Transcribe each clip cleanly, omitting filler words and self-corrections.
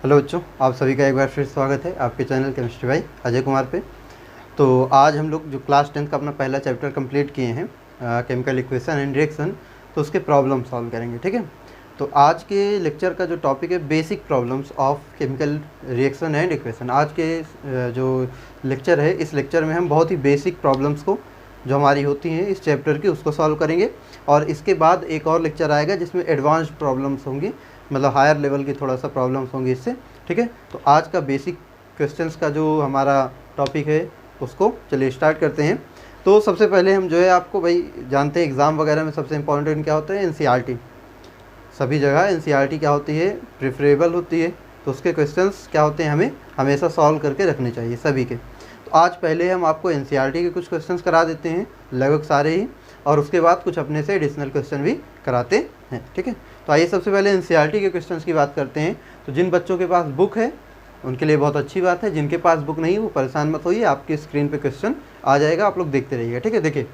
Hello बच्चों, आप सभी का एक बार फिर स्वागत है आपके चैनल केमिस्ट्री भाई अजय कुमार पे। तो आज हम लोग जो क्लास 10 का अपना पहला चैप्टर कंप्लीट किए हैं केमिकल इक्वेशन एंड रिएक्शन, तो उसके प्रॉब्लम सॉल्व करेंगे। ठीक है, तो आज के लेक्चर का जो टॉपिक है basic problems of chemical reaction and equation. आज के जो लेक्चर है, इस लेक्चर में हम बहुत ही बेसिक प्रॉब्लम्स को जो हमारी होती हैं इस चैप्टर की उसको सॉल्व करेंगे। और इसके बाद एक और लेक्चर आएगा जिसमें एडवांस्ड प्रॉब्लम्स होंगी, मतलब हायर लेवल की थोड़ा सा प्रॉब्लम्स होंगी इससे। ठीक है, तो आज का बेसिक क्वेश्चंस का जो हमारा टॉपिक है उसको चलिए स्टार्ट करते हैं। तो सबसे पहले हम जो है आपको भाई जानते हैं एग्ज़ाम वगैरह में सबसे इम्पॉर्टेंट क्या होता है, एनसीईआरटी। सभी जगह एनसीईआरटी क्या होती है, प्रेफरेबल होती है। तो उसके क्वेश्चंस क्या होते हैं, हमें हमेशा सॉल्व करके रखने चाहिए सभी के। तो आज पहले हम आपको एनसीईआरटी के कुछ क्वेश्चंस करा देते हैं, लगभग सारे ही, और उसके बाद कुछ अपने से एडिशनल क्वेश्चन भी कराते हैं। ठीक है, तो आइए सबसे पहले एनसीईआरटी के क्वेश्चंस की बात करते हैं। तो जिन बच्चों के पास बुक है उनके लिए बहुत अच्छी बात है, जिनके पास बुक नहीं वो परेशान मत होइए, आपकी स्क्रीन पे क्वेश्चन आ जाएगा, आप लोग देखते रहिएगा। ठीक है, देखिए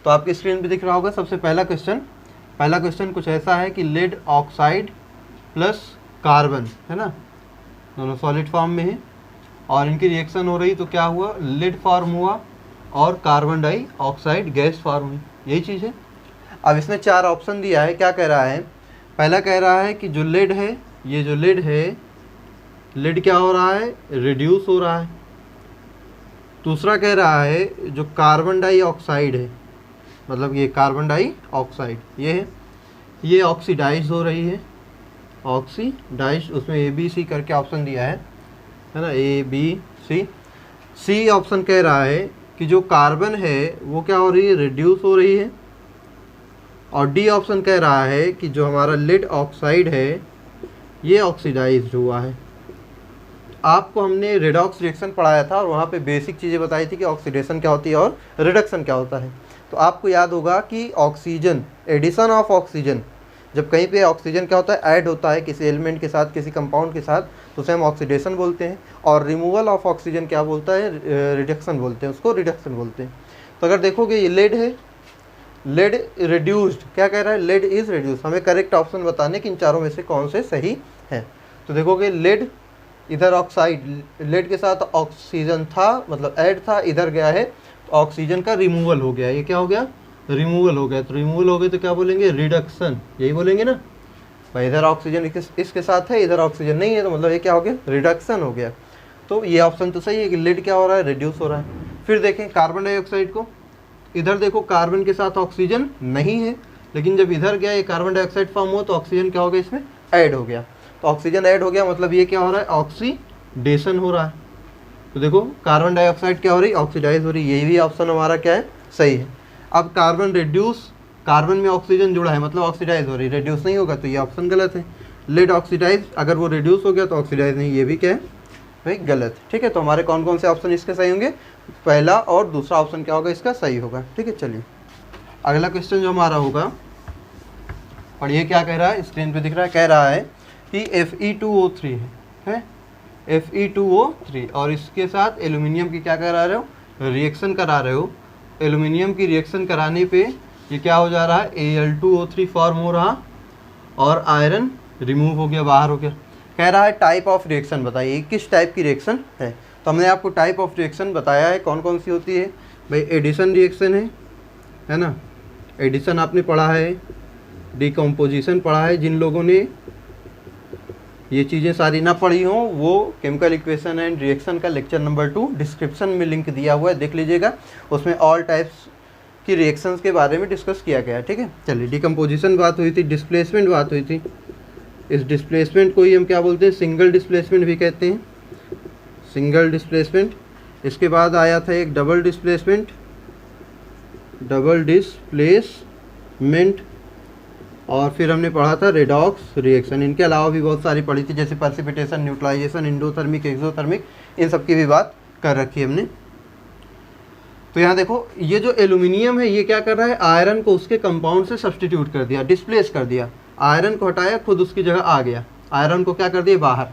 तो आपकी स्क्रीन पे दिख रहा होगा सबसे पहला क्वेश्चन कुछ ऐसा है कि लेड ऑक्साइड प्लस कार्बन, है ना, दोनों सॉलिड फॉर्म में है और इनकी रिएक्शन हो रही, तो क्या हुआ, लेड फॉर्म हुआ और कार्बन डाइऑक्साइड गैस फॉर्म हुई, यही चीज़ है। अब इसमें चार ऑप्शन दिया है, क्या कह रहा है, पहला कह रहा है कि जो लेड है, ये जो लेड है, लेड क्या हो रहा है, रिड्यूस हो रहा है। दूसरा कह रहा है जो कार्बन डाइऑक्साइड है, मतलब ये कार्बन डाइऑक्साइड ये है, ये ऑक्सीडाइज हो रही है, ऑक्सीडाइज। उसमें ABC करके ऑप्शन दिया है ना, ABC। सी ऑप्शन कह रहा है कि जो कार्बन है वो क्या हो रही है, रिड्यूस हो रही है। और डी ऑप्शन कह रहा है कि जो हमारा लेड ऑक्साइड है ये ऑक्सीडाइज्ड हुआ है। आपको हमने रेडॉक्स रिएक्शन पढ़ाया था और वहाँ पे बेसिक चीज़ें बताई थी कि ऑक्सीडेशन क्या होती है और रिडक्शन क्या होता है। तो आपको याद होगा कि ऑक्सीजन, एडिशन ऑफ ऑक्सीजन, जब कहीं पे ऑक्सीजन क्या होता है, ऐड होता है किसी एलिमेंट के साथ, किसी कंपाउंड के साथ, तो उसे हम ऑक्सीडेशन बोलते हैं। और रिमूवल ऑफ ऑक्सीजन क्या बोलता है, रिडक्शन बोलते हैं, उसको रिडक्शन बोलते हैं। तो अगर देखोगे ये लेड है, लेड रिड्यूस्ड, क्या कह रहा है, लेड इज रिड्यूस्ड। हमें करेक्ट ऑप्शन बताने कि इन चारों में से कौन से सही है। तो देखोगे लेड, इधर ऑक्साइड, लेड के साथ ऑक्सीजन था, मतलब ऐड था, इधर गया है तो ऑक्सीजन का रिमूवल हो गया, ये क्या हो गया, रिमूवल हो गया। तो रिमूवल हो गया तो क्या बोलेंगे, रिडक्शन, यही बोलेंगे ना भाई। इधर ऑक्सीजन इसके साथ है, इधर ऑक्सीजन नहीं है, तो मतलब ये क्या हो गया, रिडक्शन हो गया। तो ये ऑप्शन तो सही है कि लेड क्या हो रहा है, रिड्यूस हो रहा है। फिर देखें कार्बन डाइऑक्साइड को, इधर देखो कार्बन के साथ ऑक्सीजन नहीं है, लेकिन जब इधर गया ये कार्बन डाइऑक्साइड फॉर्म हुआ तो ऑक्सीजन क्या हो गया, इसमें ऐड हो गया। तो ऑक्सीजन ऐड हो गया मतलब ये क्या हो रहा है, ऑक्सीडेशन हो रहा है। तो देखो कार्बन डाइऑक्साइड क्या हो रही, ऑक्सीडाइज हो रही, यही भी ऑप्शन हमारा क्या है, सही है। अब कार्बन रिड्यूस, कार्बन में ऑक्सीजन जुड़ा है मतलब ऑक्सीडाइज हो रही, रिड्यूस नहीं होगा तो ये ऑप्शन गलत है। लेड ऑक्सीडाइज, अगर वो रिड्यूस हो गया तो ऑक्सीडाइज नहीं, ये भी क्या है भाई, गलत। ठीक है, तो हमारे कौन कौन से ऑप्शन इसके सही होंगे, पहला और दूसरा ऑप्शन क्या होगा इसका सही होगा। ठीक है, चलिए अगला क्वेश्चन जो हमारा होगा, और ये क्या कह रहा है, स्क्रीन पे दिख रहा है, कह रहा है कि Fe2O3 है Fe2O3 और इसके साथ एल्यूमिनियम की क्या करा रहे हो, रिएक्शन करा रहे हो। एल्यूमिनियम की रिएक्शन कराने पे ये क्या हो जा रहा है, Al2O3 फॉर्म हो रहा और आयरन रिमूव हो गया, बाहर हो गया। कह रहा है टाइप ऑफ रिएक्शन बताइए, किस टाइप की रिएक्शन है। तो हमने आपको टाइप ऑफ रिएक्शन बताया है, कौन कौन सी होती है भाई, एडिशन रिएक्शन है ना, एडिशन आपने पढ़ा है, डिकम्पोजिशन पढ़ा है। जिन लोगों ने ये चीज़ें सारी ना पढ़ी हों वो केमिकल इक्वेशन एंड रिएक्शन का लेक्चर नंबर 2 डिस्क्रिप्शन में लिंक दिया हुआ है, देख लीजिएगा, उसमें ऑल टाइप्स की रिएक्शंस के बारे में डिस्कस किया गया है। ठीक है, चलिए डिकम्पोजिशन बात हुई थी, डिस्प्लेसमेंट बात हुई थी। इस डिस्प्लेसमेंट को ही हम क्या बोलते हैं, सिंगल डिस्प्लेसमेंट भी कहते हैं, सिंगल डिस्प्लेसमेंट। इसके बाद आया था एक डबल डिस्प्लेसमेंट, और फिर हमने पढ़ा था रेडॉक्स रिएक्शन। इनके अलावा भी बहुत सारी पढ़ी थी, जैसे प्रेसिपिटेशन, न्यूट्रलाइजेशन, इंडोथर्मिक, एक्सोथर्मिक, इन सब की भी बात कर रखी है हमने। तो यहाँ देखो ये जो एल्यूमिनियम है ये क्या कर रहा है, आयरन को उसके कंपाउंड से सब्सटीट्यूट कर दिया, डिस्प्लेस कर दिया, आयरन को हटाया, खुद उसकी जगह आ गया, आयरन को क्या कर दिया, बाहर।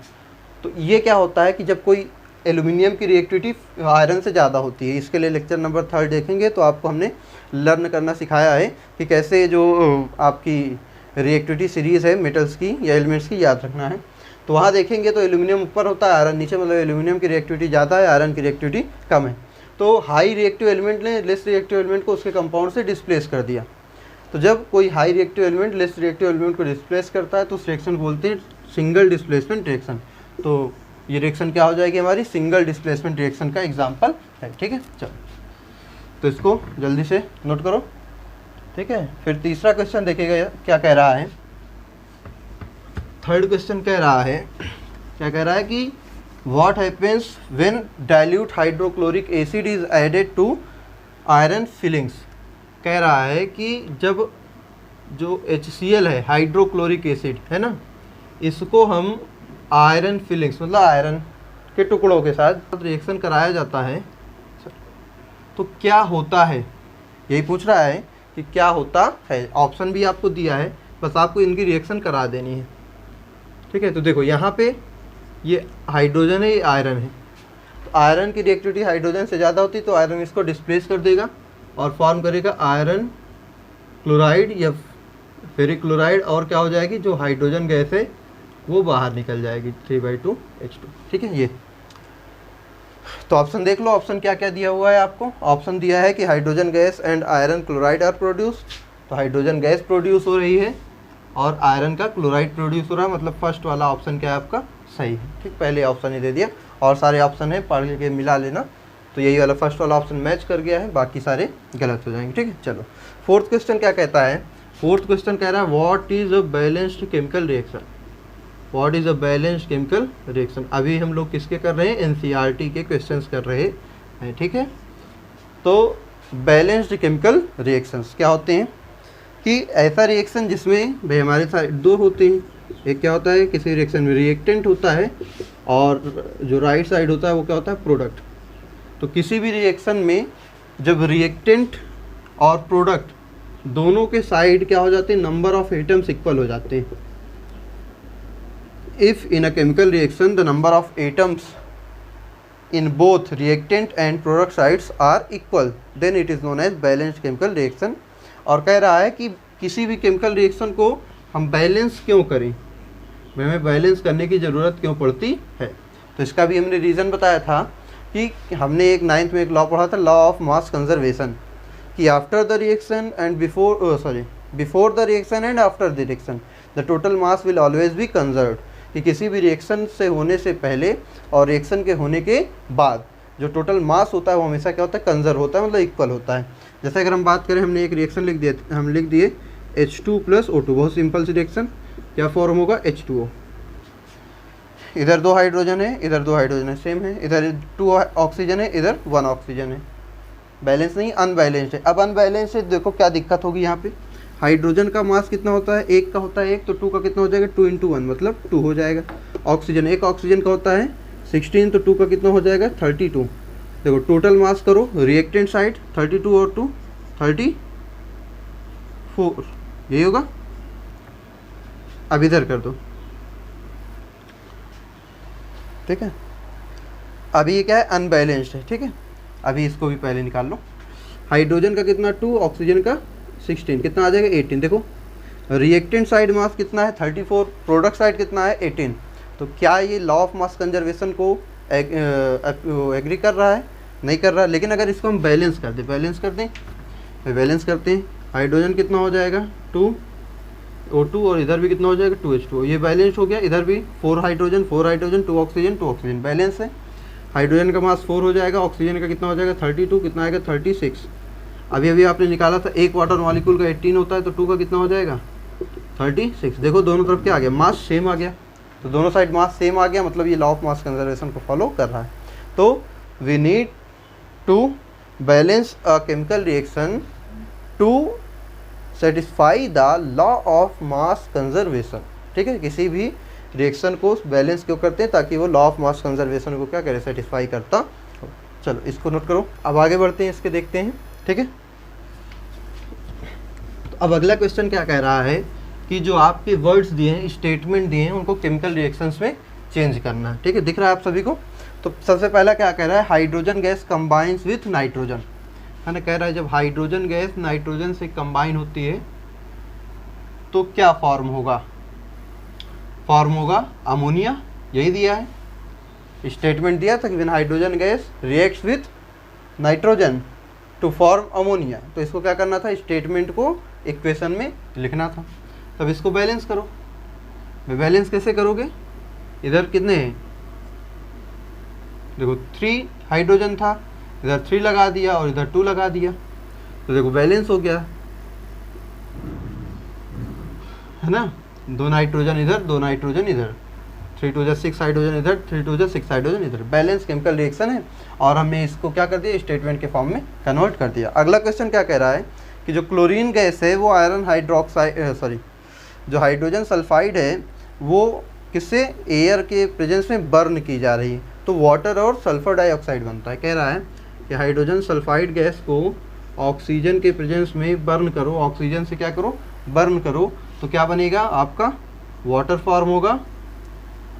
तो ये क्या होता है कि जब कोई एल्यूमिनियम की रिएक्टिविटी आयरन से ज़्यादा होती है, इसके लिए लेक्चर नंबर 3 देखेंगे तो आपको हमने लर्न करना सिखाया है कि कैसे जो आपकी रिएक्टिविटी सीरीज़ है मेटल्स की या एलिमेंट्स की, याद रखना है। तो तो वहाँ देखेंगे तो एल्यूमिनियम ऊपर होता है, आयरन नीचे, मतलब एल्यूमिनियम की रिएक्टिविटी ज़्यादा है, आयरन की रिएक्टिविटी कम है। तो हाई रिएक्टिव एलिमेंट ने लेस रिएक्टिव एलिमेंट को उसके कंपाउंड से डिस्प्लेस कर दिया। तो जब कोई high reactive element less reactive element को डिस्प्लेस करता है तो उस रिएक्शन को बोलते हैं सिंगल डिस्प्लेसमेंट रिएक्शन। तो ये रिएक्शन क्या हो जाएगी, हमारी सिंगल डिस्प्लेसमेंट रिएक्शन का एग्जाम्पल है। ठीक है, चलो तो इसको जल्दी से नोट करो। ठीक है, फिर तीसरा क्वेश्चन देखिएगा क्या कह रहा है। थर्ड क्वेश्चन कह रहा है, क्या कह रहा है कि what happens when dilute hydrochloric acid is added to iron filings. कह रहा है कि जब जो HCl है, हाइड्रोक्लोरिक एसिड है ना, इसको हम आयरन फिलिंग्स मतलब आयरन के टुकड़ों के साथ रिएक्शन कराया जाता है तो क्या होता है, यही पूछ रहा है कि क्या होता है। ऑप्शन भी आपको दिया है, बस आपको इनकी रिएक्शन करा देनी है। ठीक है, तो देखो यहाँ पे ये हाइड्रोजन है, ये आयरन है। तो आयरन की रिएक्टिविटी हाइड्रोजन से ज़्यादा होती है तो आयरन इसको डिस्प्लेस कर देगा और फॉर्म करेगा आयरन क्लोराइड या फेरिक क्लोराइड, और क्या हो जाएगी, जो हाइड्रोजन गैस है वो बाहर निकल जाएगी 3/2 H2। ठीक है, ये तो ऑप्शन देख लो, ऑप्शन क्या क्या दिया हुआ है आपको। ऑप्शन दिया है कि hydrogen gas and iron chloride are produce, तो हाइड्रोजन गैस प्रोड्यूस हो रही है और आयरन का क्लोराइड प्रोड्यूस हो रहा है, मतलब फर्स्ट वाला ऑप्शन क्या है आपका सही है। ठीक, पहले ऑप्शन ही दे दिया और सारे ऑप्शन है पढ़ के मिला लेना, तो यही वाला फर्स्ट वाला ऑप्शन मैच कर गया है, बाकी सारे गलत हो जाएंगे। ठीक है, चलो फोर्थ क्वेश्चन क्या कहता है। फोर्थ क्वेश्चन कह रहा है what is a balanced chemical reaction. What is a balanced chemical reaction. अभी हम लोग किसके कर रहे हैं, एनसीईआरटी के क्वेश्चंस कर रहे हैं। ठीक है, तो बैलेंस्ड केमिकल रिएक्शंस क्या होते हैं कि ऐसा रिएक्शन जिसमें भाई हमारे साइड दो होते हैं, एक क्या होता है, किसी रिएक्शन में रिएक्टेंट होता है और जो राइट साइड होता है वो क्या होता है, प्रोडक्ट। तो किसी भी रिएक्शन में जब रिएक्टेंट और प्रोडक्ट दोनों के साइड क्या हो जाते हैं, नंबर ऑफ एटम्स इक्वल हो जाते हैं। If in a chemical reaction the number of atoms in both reactant and product sides are equal then it is known as balanced chemical reaction. और कह रहा है कि किसी भी केमिकल रिएक्शन को हम बैलेंस क्यों करें, हमें बैलेंस करने की ज़रूरत क्यों पड़ती है। तो इसका भी हमने रीज़न बताया था कि हमने एक 9th में एक लॉ पढ़ा था, लॉ ऑफ मास कंजर्वेशन, कि after the reaction and before the reaction and after the reaction the total mass will always be conserved. कि किसी भी रिएक्शन से होने से पहले और रिएक्शन के होने के बाद जो टोटल मास होता है वो हमेशा क्या होता है, कंजर्व होता है, मतलब इक्वल होता है। जैसे अगर हम बात करें, हमने एक रिएक्शन लिख दिया, हम लिख दिए H2 + O2, बहुत सिंपल सी रिएक्शन, क्या फॉर्म होगा, H2O। इधर 2 हाइड्रोजन है, इधर 2 हाइड्रोजन है, सेम है, इधर 2 ऑक्सीजन है, इधर 1 ऑक्सीजन है। बैलेंस नहीं, अनबैलेंस्ड है। अब अनबैलेंस्ड है, देखो क्या दिक्कत होगी यहाँ पे, हाइड्रोजन का मास कितना होता है, 1 का होता है 1, तो 2 का कितना हो जाएगा, 2 × 1 मतलब 2 हो जाएगा। ऑक्सीजन, एक ऑक्सीजन का होता है 16, तो 2 का कितना हो जाएगा, 32। देखो टोटल मास करो, रिएक्टेंट साइड 32 और 2 34, यही होगा। अब इधर कर दो, ठीक है। अभी ये क्या है, अनबैलेंस्ड है, ठीक है। अभी इसको भी पहले निकाल लो। हाइड्रोजन का कितना 2, ऑक्सीजन का 16, कितना आ जाएगा 18। देखो रिएक्टेंट साइड मास कितना है 34, प्रोडक्ट साइड कितना है 18। तो क्या ये लॉ ऑफ मास कंजर्वेशन को एग्री कर रहा है, नहीं कर रहा है। लेकिन अगर इसको हम बैलेंस कर दें, बैलेंस करते हैं, हाइड्रोजन कितना हो जाएगा 2 O2 और इधर भी कितना हो जाएगा 2H2O, ये बैलेंस हो गया। इधर भी 4 हाइड्रोजन 2 ऑक्सीजन बैलेंस है। हाइड्रोजन का मास 4 हो जाएगा, ऑक्सीजन का कितना हो जाएगा 32, कितना आएगा 36। अभी आपने निकाला था एक वाटर मॉलिक्यूल का 18 होता है, तो 2 का कितना हो जाएगा 36। देखो दोनों तरफ क्या आ गया, मास सेम आ गया, तो दोनों साइड मास सेम आ गया, मतलब ये लॉ ऑफ मास कंजर्वेशन को फॉलो कर रहा है। तो we need to balance a chemical reaction to satisfy the law of mass conservation, ठीक है। किसी भी रिएक्शन को बैलेंस क्यों करते हैं, ताकि वो लॉ ऑफ मास कंजर्वेशन को क्या करे, सेटिस्फाई करता हो। चलो इसको नोट करो, अब आगे बढ़ते हैं, इसके देखते हैं, ठीक है। तो अब अगला क्वेश्चन क्या कह रहा है कि जो आपके वर्ड्स दिए हैं, स्टेटमेंट दिए हैं, उनको केमिकल रिएक्शंस में चेंज करना है, ठीक है। दिख रहा है आप सभी को। तो सबसे पहला क्या कह रहा है, hydrogen gas combines with nitrogen, है ना। कह रहा है जब हाइड्रोजन गैस नाइट्रोजन से कंबाइन होती है तो क्या फॉर्म होगा। फॉर्म होगा अमोनिया, यही दिया है, स्टेटमेंट दिया था कि when hydrogen gas reacts with nitrogen to form ammonia. तो इसको क्या करना था, स्टेटमेंट को इक्वेशन में लिखना था। तब इसको बैलेंस करो। बैलेंस कैसे करोगे, इधर कितने हैं, देखो 3 हाइड्रोजन था, इधर 3 लगा दिया और इधर 2 लगा दिया, तो देखो बैलेंस हो गया, है ना। 2 नाइट्रोजन इधर, 2 नाइट्रोजन इधर, 3 2 6 हाइड्रोजन इधर, 3 2 6 हाइड्रोजन इधर, बैलेंस केमिकल रिएक्शन है। और हमने इसको क्या कर दिया, स्टेटमेंट के फॉर्म में कन्वर्ट कर दिया। अगला क्वेश्चन क्या कह रहा है कि जो क्लोरीन गैस है वो आयरन हाइड्रोक्साइड जो हाइड्रोजन सल्फाइड है वो किससे, एयर के प्रेजेंस में बर्न की जा रही है, तो वाटर और सल्फर डाइऑक्साइड बनता है। कह रहा है कि हाइड्रोजन सल्फाइड गैस को ऑक्सीजन के प्रेजेंस में बर्न करो, ऑक्सीजन से क्या करो, बर्न करो, तो क्या बनेगा आपका, वाटर फॉर्म होगा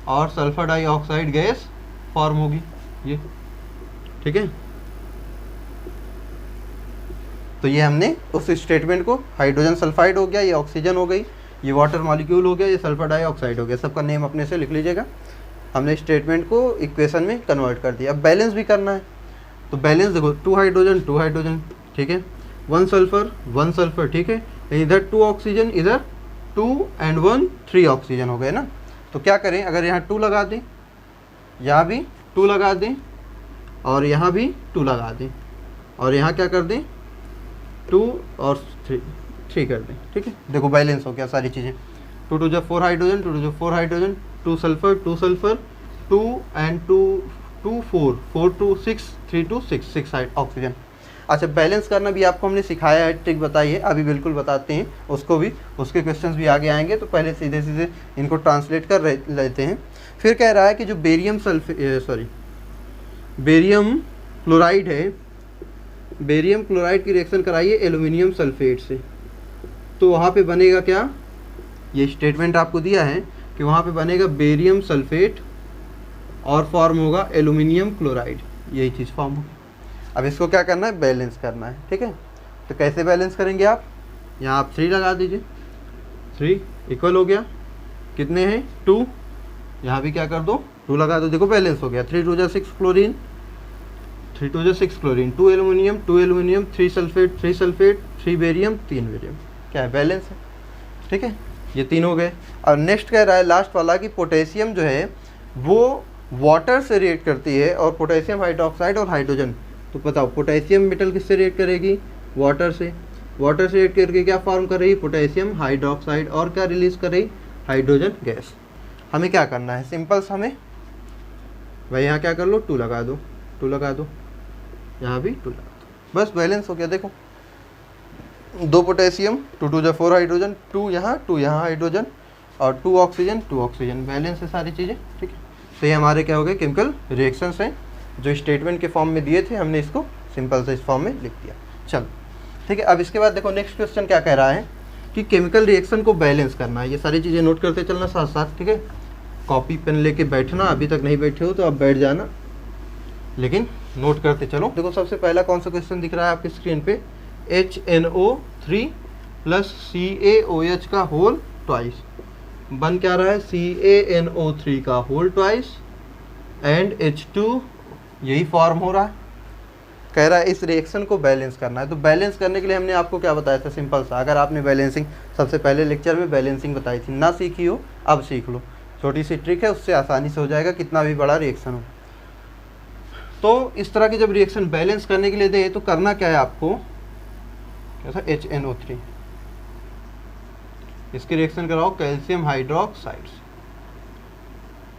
और सल्फर डाइऑक्साइड गैस फॉर्म होगी, ये ठीक है। तो ये हमने उस स्टेटमेंट को, हाइड्रोजन सल्फाइड हो गया, ये ऑक्सीजन हो गई, ये वाटर मॉलिक्यूल हो गया, ये सल्फर डाइऑक्साइड हो गया, सबका नेम अपने से लिख लीजिएगा। हमने स्टेटमेंट को इक्वेशन में कन्वर्ट कर दिया। अब बैलेंस भी करना है, तो बैलेंस देखो 2 हाइड्रोजन, ठीक है, 1 सल्फर, ठीक है, इधर 2 ऑक्सीजन, इधर 2 and 1 3 ऑक्सीजन हो गए ना। तो क्या करें, अगर यहाँ 2 लगा दें, यहाँ भी 2 लगा दें और यहाँ भी 2 लगा दें और यहाँ क्या कर दें, 2 और 3 कर दें, ठीक है। देखो बैलेंस हो गया सारी चीज़ें, 2 2 जा 4 हाइड्रोजन, 2 2 जा 4 हाइड्रोजन, 2 सल्फर, 2 and 2 4 4 2 6 3 2 6 ऑक्सीजन। अच्छा, बैलेंस करना भी आपको हमने सिखाया है, ट्रिक बताई है, अभी बिल्कुल बताते हैं उसको भी, उसके क्वेश्चंस भी आगे आएंगे, तो पहले सीधे सीधे इनको ट्रांसलेट कर लेते हैं। फिर कह रहा है कि जो बेरियम क्लोराइड है, बेरियम क्लोराइड की रिएक्शन कराइए एल्यूमिनियम सल्फेट से, तो वहाँ पे बनेगा क्या, ये स्टेटमेंट आपको दिया है कि वहाँ पे बनेगा बेरियम सल्फेट और फॉर्म होगा एल्यूमिनियम क्लोराइड, यही चीज़ फॉर्म होगी। अब इसको क्या करना है, बैलेंस करना है, ठीक है। तो कैसे बैलेंस करेंगे आप, यहाँ आप 3 लगा दीजिए, 3 इक्वल हो गया, कितने हैं 2, यहाँ भी क्या कर दो 2 लगा दो, देखो बैलेंस हो गया, 3 2 जा 6 क्लोरीन, 3 2 जा 6 chlorine, 2 aluminium, 3 sulphate, 3 barium, 3 barium, क्या है, बैलेंस है, ठीक है। ये 3 हो गए। और नेक्स्ट कह रहा है लास्ट वाला कि पोटेशियम जो है वो वाटर से रिएक्ट करती है और पोटेशियम हाइड्रोक्साइड और हाइड्रोजन, तो बताओ पोटेशियम मेटल किससे रिएक्ट करेगी, वाटर से, वाटर से रिएक्ट करके क्या फॉर्म कर रही है, पोटेशियम हाइड्रोक्साइड, और क्या रिलीज कर रही, हाइड्रोजन गैस। हमें क्या करना है, सिंपल सा, हमें भाई यहाँ क्या कर लो, 2 लगा दो, 2 लगा दो, यहाँ भी 2 लगा दो, बस बैलेंस हो गया। देखो 2 पोटेशियम, 2 2 जा 4 हाइड्रोजन, 2 यहाँ हाइड्रोजन और 2 ऑक्सीजन, बैलेंस है सारी चीज़ें, ठीक है। तो ये हमारे क्या हो गए, केमिकल रिएक्शंस हैं जो स्टेटमेंट के फॉर्म में दिए थे, हमने इसको सिंपल से इस फॉर्म में लिख दिया। चलो ठीक है। अब इसके बाद देखो नेक्स्ट क्वेश्चन क्या कह रहा है कि केमिकल रिएक्शन को बैलेंस करना है। ये सारी चीज़ें नोट करते चलना साथ साथ, ठीक है। कॉपी पेन लेके बैठना, अभी तक नहीं बैठे हो तो अब बैठ जाना, लेकिन नोट करते चलो। देखो सबसे पहला कौन सा क्वेश्चन दिख रहा है आपकी स्क्रीन पे, HNO3 प्लस CaOH का होल ट्वाइस, बन क्या रहा है, CaNO3 का होल ट्वाइस एंड H2, यही फॉर्म हो रहा है। कह रहा है इस रिएक्शन को बैलेंस करना है। तो बैलेंस करने के लिए हमने आपको क्या बताया था, सिंपल सा, अगर आपने बैलेंसिंग सबसे पहले लेक्चर में बैलेंसिंग बताई थी, ना सीखी हो अब सीख लो, छोटी सी ट्रिक है, उससे आसानी से हो जाएगा कितना भी बड़ा रिएक्शन हो। तो इस तरह की जब रिएक्शन बैलेंस करने के लिए दे तो करना क्या है आपको, कैसा HNO3, इसकी रिएक्शन कराओ कैल्शियम हाइड्रोक्साइड,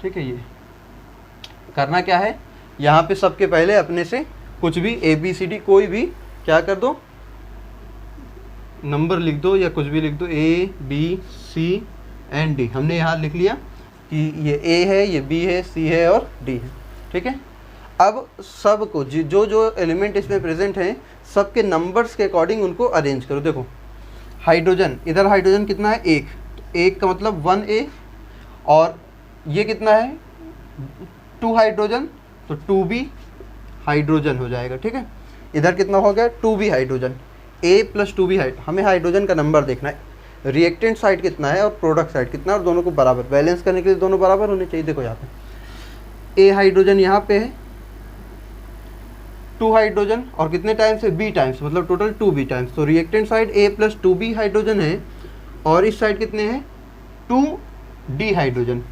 ठीक है। ये करना क्या है, यहाँ पे सबके पहले अपने से कुछ भी ABCD कोई भी क्या कर दो, नंबर लिख दो या कुछ भी लिख दो, A B C and D। हमने यहाँ लिख लिया कि ये A है, ये B है, C है और D है, ठीक है। अब सबको जो जो एलिमेंट इसमें प्रेजेंट हैं सबके नंबर्स के अकॉर्डिंग उनको अरेंज करो। देखो हाइड्रोजन, इधर हाइड्रोजन कितना है, 1, तो 1 का मतलब 1A, और ये कितना है 2 हाइड्रोजन, तो 2B हाइड्रोजन हो जाएगा, ठीक है। इधर कितना हो गया 2B hydrogen, A plus 2B हमें हाइड्रोजन का नंबर देखना है। रिएक्टेंट साइड कितना है और प्रोडक्ट साइड कितना है, और दोनों को बराबर बैलेंस करने के लिए दोनों बराबर होने चाहिए। देखो यहाँ पे ए हाइड्रोजन यहाँ पे है 2 हाइड्रोजन और कितने टाइम्स है बी टाइम्स, मतलब टोटल 2b टाइम्स। तो रिएक्टेंट साइड ए प्लस 2b हाइड्रोजन है और इस साइड कितने हैं 2d हाइड्रोजन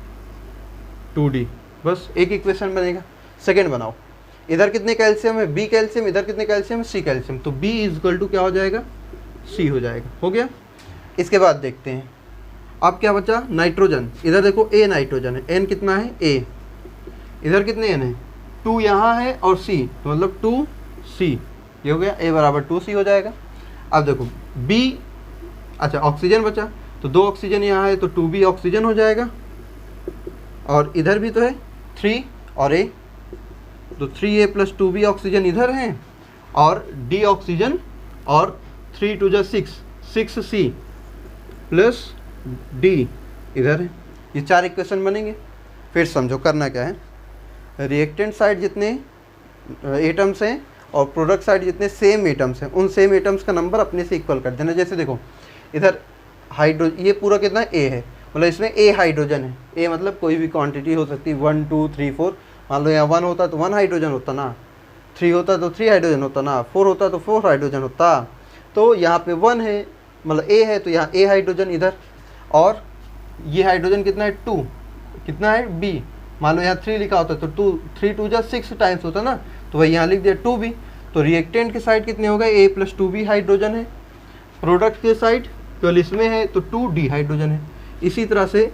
2d। बस एक इक्वेशन बनेगा। सेकेंड बनाओ, इधर कितने कैल्शियम है बी कैल्शियम, इधर कितने कैल्शियम है सी कैल्शियम, तो बी इज इक्वल टू क्या हो जाएगा सी हो जाएगा। हो गया। इसके बाद देखते हैं अब क्या बचा नाइट्रोजन। इधर देखो ए नाइट्रोजन है, एन कितना है ए, इधर कितने एन है 2 यहाँ है और सी, तो मतलब 2c ये हो गया, ए बराबर 2c हो जाएगा। अब देखो बी, अच्छा ऑक्सीजन बचा, तो 2 ऑक्सीजन यहाँ है तो 2b ऑक्सीजन हो जाएगा, और इधर भी तो है 3 और ए, तो 3a प्लस 2b ऑक्सीजन इधर है और d ऑक्सीजन, और 3 2 जा 6c प्लस d इधर है। ये 4 इक्वेशन बनेंगे। फिर समझो करना क्या है, रिएक्टेंट साइड जितने एटम्स हैं और प्रोडक्ट साइड जितने सेम एटम्स हैं, उन सेम एटम्स का नंबर अपने से इक्वल कर देना। जैसे देखो इधर ये पूरा कितना ए है, मतलब इसमें ए हाइड्रोजन है, ए मतलब कोई भी क्वांटिटी हो सकती है 1 2 3 4। मान लो यहाँ 1 होता तो 1 हाइड्रोजन होता ना, 3 होता तो 3 हाइड्रोजन होता ना, 4 होता तो 4 हाइड्रोजन होता। तो यहाँ पे 1 है मतलब ए है, तो यहाँ ए हाइड्रोजन इधर, और ये हाइड्रोजन कितना है 2, कितना है बी, मान लो यहाँ 3 लिखा होता तो 2 3 2 जा 6 टाइम्स होता ना, तो वही यहाँ लिख दिया 2b। तो रिएक्टेंट के साइड कितने हो गए ए प्लस 2b हाइड्रोजन है, प्रोडक्ट के साइड केवल इसमें है तो 2d हाइड्रोजन है। इसी तरह से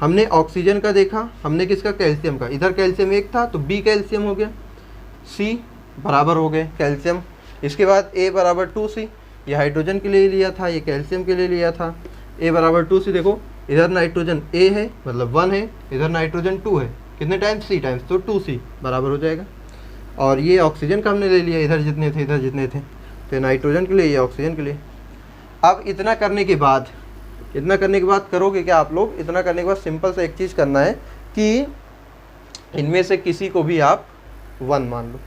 हमने ऑक्सीजन का देखा, हमने किसका कैल्शियम का, इधर कैल्शियम 1 था तो b कैल्शियम हो गया, c बराबर हो गए कैल्शियम। इसके बाद a बराबर 2c, ये हाइड्रोजन के लिए लिया था, ये कैल्शियम के लिए लिया था, a बराबर 2c। देखो इधर नाइट्रोजन a है मतलब 1 है, इधर नाइट्रोजन 2 है, कितने टाइम्स c टाइम्स, तो 2c बराबर हो जाएगा। और ये ऑक्सीजन का हमने ले लिया, इधर जितने थे इधर जितने थे, तो नाइट्रोजन के लिए ये ऑक्सीजन के लिए। अब इतना करने के बाद करोगे क्या आप लोग, इतना करने के बाद सिंपल से एक चीज़ करना है कि इनमें से किसी को भी आप 1 मान लो,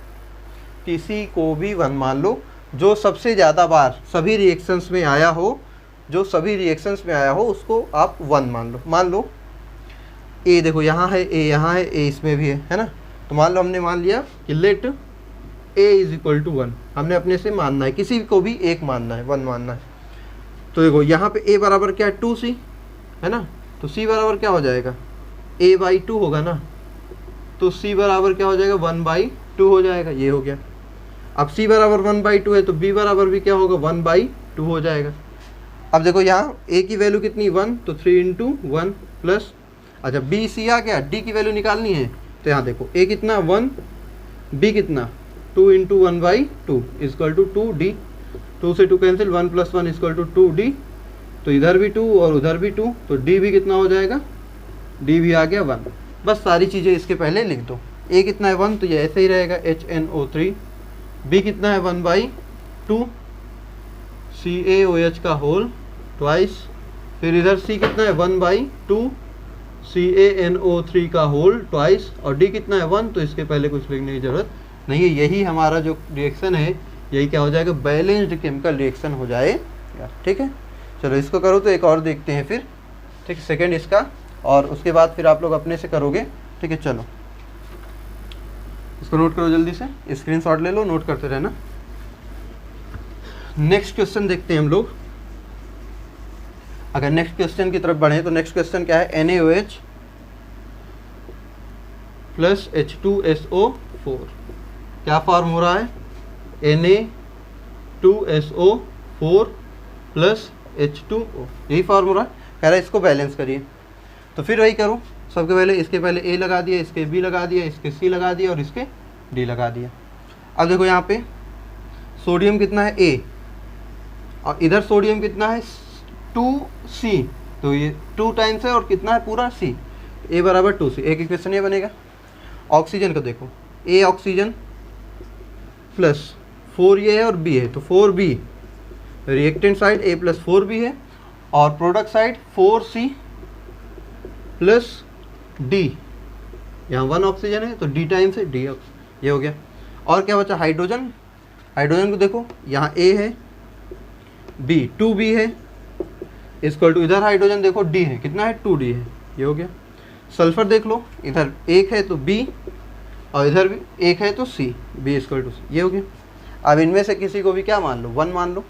किसी को भी 1 मान लो जो सबसे ज़्यादा बार सभी रिएक्शंस में आया हो, जो सभी रिएक्शंस में आया हो उसको आप 1 मान लो। मान लो ए, देखो यहाँ है ए, यहाँ है ए, इसमें भी है ना, तो मान लो हमने मान लिया कि let A is equal to 1, हमने अपने से मानना है, किसी को भी 1 मानना है, 1 मानना है। तो देखो यहाँ पे a बराबर क्या है 2c है ना, तो c बराबर क्या हो जाएगा a/2 होगा ना, तो c बराबर क्या हो जाएगा 1/2 हो जाएगा, ये हो गया। अब c बराबर 1/2 है तो b बराबर भी क्या होगा 1/2 हो जाएगा। अब देखो यहाँ a की वैल्यू कितनी 1, तो 3 × 1 प्लस, अच्छा b c आ गया, d की वैल्यू निकालनी है, तो यहाँ देखो a कितना 1, b कितना 2 × 1/2 इक्वल टू 2d, 2 से 2 कैंसिल, 1 + 1 इक्वल टू 2d, तो इधर भी 2 और उधर भी 2, तो d भी कितना हो जाएगा, d भी आ गया 1। बस सारी चीज़ें इसके पहले लिख दो। a कितना है 1, तो ये ऐसे ही रहेगा HNO3, b कितना है 1/2 CaOH का होल ट्वाइस, फिर इधर c कितना है 1/2 CaNO3 का होल ट्वाइस, और d कितना है 1, तो इसके पहले कुछ लिखने की ज़रूरत नहीं है। यही हमारा जो रिएक्शन है यही क्या हो जाएगा बैलेंस्ड केमिकल रिएक्शन हो जाएगा। ठीक है, चलो इसको करो तो एक और देखते हैं फिर, ठीक है, सेकेंड इसका, और उसके बाद फिर आप लोग अपने से करोगे। ठीक है, चलो इसको नोट करो जल्दी से, स्क्रीनशॉट ले लो, नोट करते रहना। नेक्स्ट क्वेश्चन देखते हैं हम लोग। अगर नेक्स्ट क्वेश्चन की तरफ बढ़े तो नेक्स्ट क्वेश्चन क्या है, NaOH प्लस H2SO4, क्या फॉर्म हो रहा है Na2SO4 प्लस H2O, यही फॉर्म हो रहा है। कह रहा है इसको बैलेंस करिए, तो फिर वही करो, सबके पहले इसके पहले A लगा दिया, इसके B लगा दिया, इसके C लगा दिया और इसके D लगा दिया। अब देखो यहाँ पे सोडियम कितना है A, और इधर सोडियम कितना है 2C, तो ये 2 टाइम्स है और कितना है पूरा C, A बराबर 2C, एक इक्वेशन ये बनेगा। ऑक्सीजन को देखो, A ऑक्सीजन प्लस 4 ये है और B है, तो 4B reactant side A plus 4B है, और product side 4C plus D, यहाँ 1 ऑक्सीजन है तो D टाइम्स है D, ये हो गया। और क्या बचा हाइड्रोजन, हाइड्रोजन को देखो यहाँ A है, B 2B है, इक्वल टू, इधर हाइड्रोजन देखो डी है, कितना है 2D है, ये हो गया। सल्फर देख लो, इधर 1 है तो B और इधर भी 1 है तो C, B equal to C, ये हो गया। अब इनमें से किसी को भी क्या मान लो, 1 मान लो।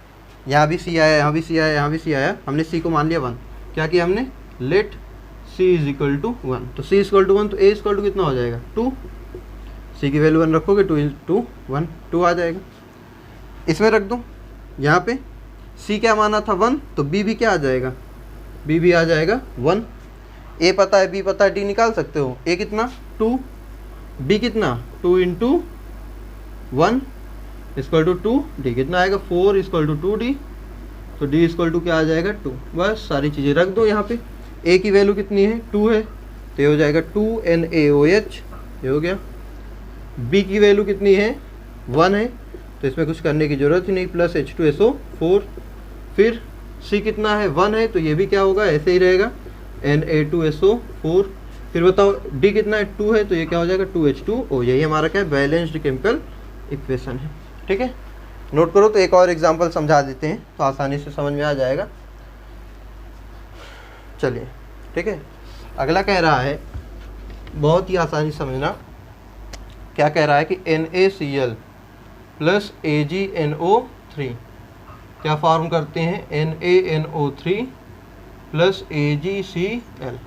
यहाँ भी C आया, यहाँ भी C आया, यहाँ भी C आया, हमने C को मान लिया 1। क्या किया हमने, let C is equal to 1, तो C इक्वल टू 1 तो A इक्वल टू कितना हो जाएगा 2। C की वैल्यू 1 रखोगे, 2 इंटू 1 2 आ जाएगा। इसमें रख दो, यहाँ पे C क्या माना था 1, तो B भी क्या आ जाएगा, B भी आ जाएगा 1। A पता है, B पता है, D निकाल सकते हो। A कितना 2, B कितना 2 इंटू 1 इक्वल टू 2, D कितना आएगा 4 इक्वल टू 2D, तो D इक्वल टू क्या आ जाएगा 2। बस सारी चीज़ें रख दो यहाँ पे। A की वैल्यू कितनी है 2 है, तो ये हो जाएगा 2NaOH, ये हो गया। B की वैल्यू कितनी है 1 है, तो इसमें कुछ करने की ज़रूरत ही नहीं, प्लस H2SO4। फिर C कितना है 1 है, तो ये भी क्या होगा, ऐसे ही रहेगा, Na2SO4। फिर बताओ D कितना है 2 है, तो ये क्या हो जाएगा 2H2O। यही हमारा क्या है, बैलेंस्ड केमिकल इक्वेशन है। ठीक है, नोट करो। तो एक और एग्जांपल समझा देते हैं तो आसानी से समझ में आ जाएगा। चलिए, ठीक है, अगला कह रहा है, बहुत ही आसानी समझना, क्या कह रहा है कि NaCl प्लस AgNO3 क्या फॉर्म करते हैं, NaNO3 प्लस AgCl।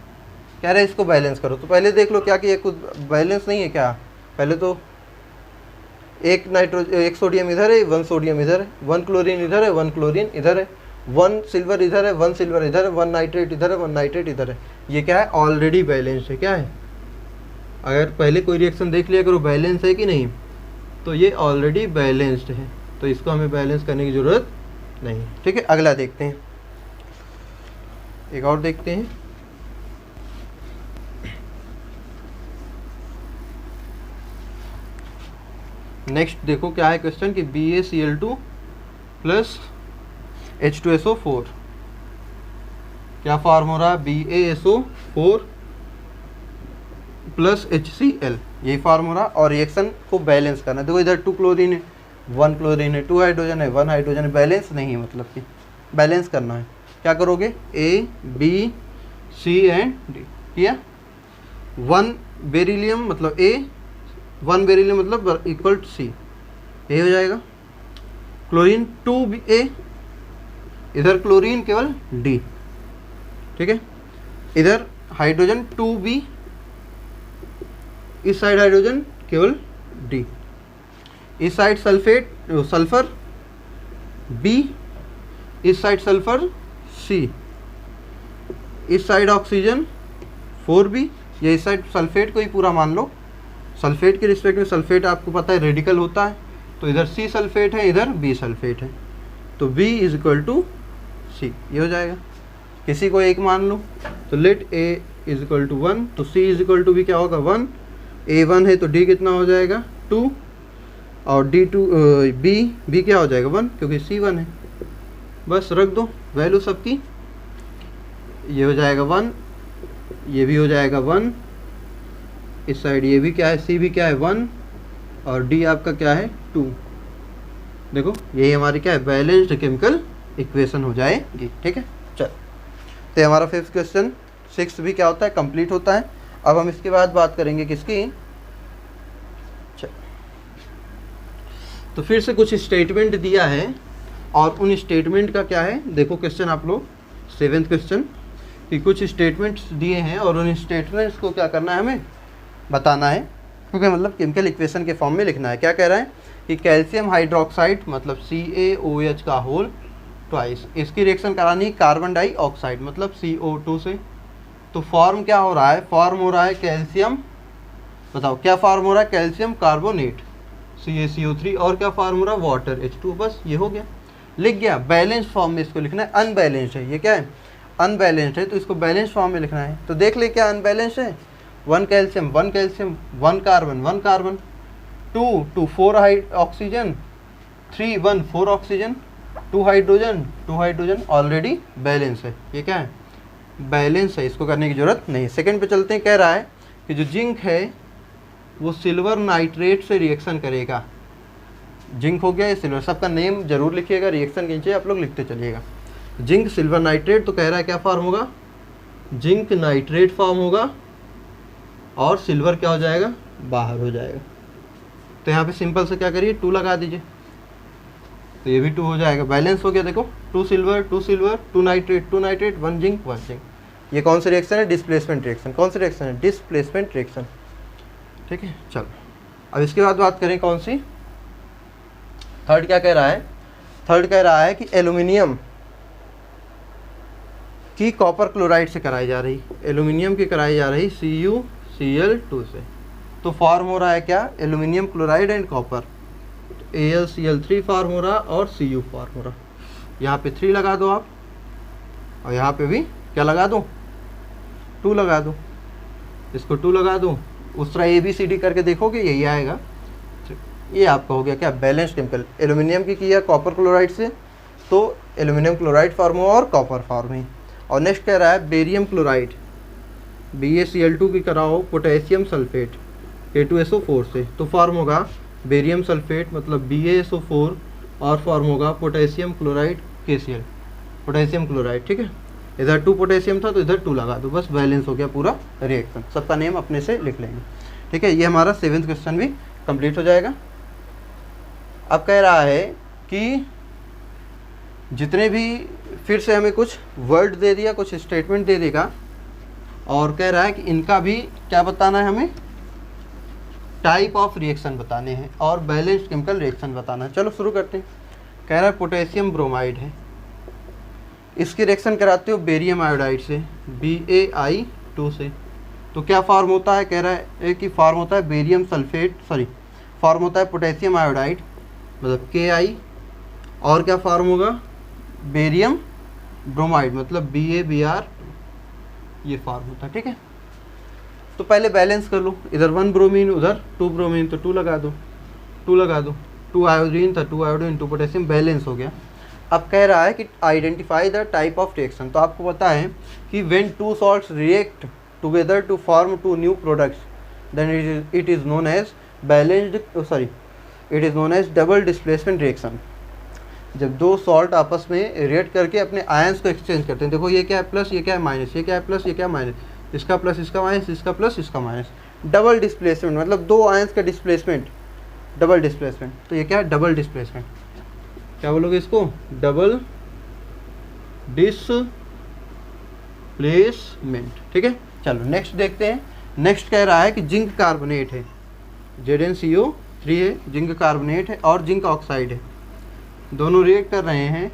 कह रहे हैं इसको बैलेंस करो। तो पहले देख लो क्या कि ये कुछ बैलेंस नहीं है क्या, पहले तो एक सोडियम इधर है, 1 सोडियम इधर है, 1 क्लोरीन इधर है, 1 क्लोरीन इधर है, 1 सिल्वर इधर है, 1 सिल्वर इधर है, 1 नाइट्रेट इधर है, 1 नाइट्रेट इधर है। ये क्या है, ऑलरेडी बैलेंस्ड है। क्या है, अगर पहले कोई रिएक्शन देख लिया करो बैलेंस है कि नहीं, तो ये ऑलरेडी बैलेंस्ड है, तो इसको हमें बैलेंस करने की ज़रूरत नहीं। ठीक है, अगला देखते हैं, एक और देखते हैं। नेक्स्ट देखो क्या है क्वेश्चन कि BaCl2 प्लस H2SO4 क्या फॉर्म हो रहा है, BaSO4 प्लस HCl, यही फॉर्म हो रहा। और रिएक्शन को बैलेंस करना है। देखो इधर 2 क्लोरीन है, 1 क्लोरीन है, 2 हाइड्रोजन है, 1 हाइड्रोजन है, बैलेंस नहीं है, मतलब कि बैलेंस करना है। क्या करोगे, A B C and D किया। 1 बेरिलियम मतलब A, 1 बेरिलियम मतलब इक्वल टू C, ये हो जाएगा। क्लोरीन 2A, इधर क्लोरीन केवल D। ठीक है, इधर हाइड्रोजन 2B, इस साइड हाइड्रोजन केवल D, इस साइड सल्फेट सल्फर B, इस साइड सल्फर C, इस साइड ऑक्सीजन 4B, या इस साइड सल्फेट को ही पूरा मान लो। सल्फेट के रिस्पेक्ट में सल्फेट आपको पता है रेडिकल होता है, तो इधर C सल्फेट है, इधर B सल्फेट है, तो B is equal to C, ये हो जाएगा। किसी को एक मान लो, तो let A is equal to 1, तो C इज इक्वल टू भी क्या होगा 1। A 1 है तो D कितना हो जाएगा 2, और B क्या हो जाएगा 1, क्योंकि C 1 है। बस रख दो वैल्यू सबकी, ये हो जाएगा 1, ये भी हो जाएगा 1, इस साइड ये भी क्या है, C भी क्या है 1, और D आपका क्या है 2। देखो यही हमारी क्या है, बैलेंस्ड केमिकल इक्वेशन हो जाएगी। ठीक है, चल, तो हमारा 5th क्वेश्चन 6th भी क्या होता है, कंप्लीट होता है। अब हम इसके बाद बात करेंगे किसकी, चल, तो फिर से कुछ स्टेटमेंट दिया है, और उन स्टेटमेंट का क्या है, देखो क्वेश्चन आप लोग 7th क्वेश्चन कि कुछ स्टेटमेंट्स दिए हैं, और उन स्टेटमेंट्स को क्या करना है, हमें बताना है, क्योंकि मतलब केमिकल इक्वेशन के फॉर्म में लिखना है। क्या कह रहा है कि कैल्शियम हाइड्रोक्साइड मतलब CaOH का होल ट्वाइस, इसकी रिएक्शन करानी कार्बन डाइऑक्साइड मतलब CO2 से। तो फॉर्म क्या हो रहा है, फॉर्म हो रहा है कैल्शियम, बताओ क्या फॉर्म हो रहा है, कैल्शियम कार्बोनेट CaCO3, और क्या फॉर्म हो रहा है, वाटर H2। बस ये हो गया, लिख गया। बैलेंस फॉर्म में इसको लिखना है, अनबैलेंस्ड है, ये क्या है अनबैलेंस्ड है, तो इसको बैलेंस फॉर्म में लिखना है। तो देख ले क्या अनबैलेंस्ड है, 1 calcium 1 calcium, 1 carbon 1 carbon, 2 4 oxygen, 3 1 4 oxygen, 2 hydrogen already balance है। ये क्या है, बैलेंस है, इसको करने की जरूरत नहीं। सेकंड पे चलते हैं, कह रहा है कि जो जिंक है वो सिल्वर नाइट्रेट से रिएक्शन करेगा। जिंक हो गया, ये सिल्वर, सबका नेम जरूर लिखिएगा, रिएक्शन के नीचे आप लोग लिखते चलिएगा। जिंक सिल्वर नाइट्रेट, तो कह रहा है क्या फॉर्म होगा, जिंक नाइट्रेट फॉर्म होगा और सिल्वर क्या हो जाएगा, बाहर हो जाएगा। तो यहाँ पे सिंपल से क्या करिए 2 लगा दीजिए, तो ये भी 2 हो जाएगा, बैलेंस हो गया। देखो 2 सिल्वर 2 नाइट्रेट 1 जिंक 1 जिंक। ये कौन सा रिएक्शन है, डिस्प्लेसमेंट रिएक्शन। कौन सा रिएक्शन है, डिस्प्लेसमेंट रिएक्शन। ठीक है, चलो अब इसके बाद बात करें कौन सी, थर्ड क्या कह रहा है, थर्ड कह रहा है कि एल्यूमिनियम की कॉपर क्लोराइड से कराई जा रही, एल्यूमिनियम की कराई जा रही CuCl2 से, तो फॉर्म हो रहा है क्या, aluminium chloride and copper, AlCl3 form हो रहा और Cu फॉर्म हो रहा। यहाँ पे 3 लगा दो आप, और यहाँ पे भी क्या लगा दो, 2 लगा दो, इसको 2 लगा दो, उस तरह ABCD करके देखोगे यही आएगा। ये आपका हो गया क्या, बैलेंस केमिकल। एल्यूमिनियम की किया कॉपर क्लोराइड से, तो एल्यूमिनियम क्लोराइड फॉर्म हुआ और कॉपर फॉर्म हुई। और नेक्स्ट कह रहा है बेरियम क्लोराइड, BaCl2 की कराओ पोटेशियम सल्फेट K2SO4 से, तो फॉर्म होगा बेरियम सल्फेट मतलब BaSO4 और फॉर्म होगा potassium chloride KCl, potassium chloride. ठीक है, इधर 2 पोटेशियम था तो इधर 2 लगा दो, बस बैलेंस हो गया पूरा रिएक्शन। सबका नेम अपने से लिख लेंगे। ठीक है, ये हमारा 7th क्वेश्चन भी कंप्लीट हो जाएगा। अब कह रहा है कि जितने भी, फिर से हमें कुछ वर्ड दे दिया, कुछ स्टेटमेंट दे देगा, और कह रहा है कि इनका भी क्या बताना है, हमें टाइप ऑफ रिएक्शन बताने हैं और बैलेंस्ड केमिकल रिएक्शन बताना है। चलो शुरू करते हैं। कह रहा है पोटेशियम ब्रोमाइड है, इसकी रिएक्शन कराते हो बेरियम आयोडाइड से BaI2 से, तो क्या फॉर्म होता है, कह रहा है कि फॉर्म होता है बेरियम सल्फेट, सॉरी फॉर्म होता है पोटेशियम आयोडाइड मतलब Ki, और क्या फॉर्म होगा बेरियम ब्रोमाइड मतलब BaBr, ये फॉर्म होता है। ठीक है, तो पहले बैलेंस कर लो, इधर 1 ब्रोमीन उधर 2 ब्रोमीन, तो 2 लगा दो, 2 लगा दो, 2 आयोडीन था, 2 आयोडीन 2 पोटेशियम, बैलेंस हो गया। अब कह रहा है कि identify the type of reaction, तो आपको पता है कि when 2 salts react together to form 2 new products then it is known as balanced, sorry it is known as double displacement reaction. जब 2 सॉल्ट आपस में रिएक्ट करके अपने आयंस को एक्सचेंज करते हैं, देखो ये क्या है प्लस, ये क्या है माइनस, ये क्या है प्लस, ये क्या है माइनस, इसका प्लस इसका माइनस, इसका प्लस इसका माइनस, डबल डिस्प्लेसमेंट मतलब 2 आयंस का डिस्प्लेसमेंट, डबल डिस्प्लेसमेंट। तो ये क्या है, डबल डिस्प्लेसमेंट, क्या बोलोगे इसको, डबल डिस्प्लेसमेंट। ठीक है, चलो नेक्स्ट देखते हैं। नेक्स्ट कह रहा है कि जिंक कार्बोनेट है, ZnCO3 है, जिंक कार्बोनेट है और जिंक ऑक्साइड है, दोनों रिएक्ट कर रहे हैं,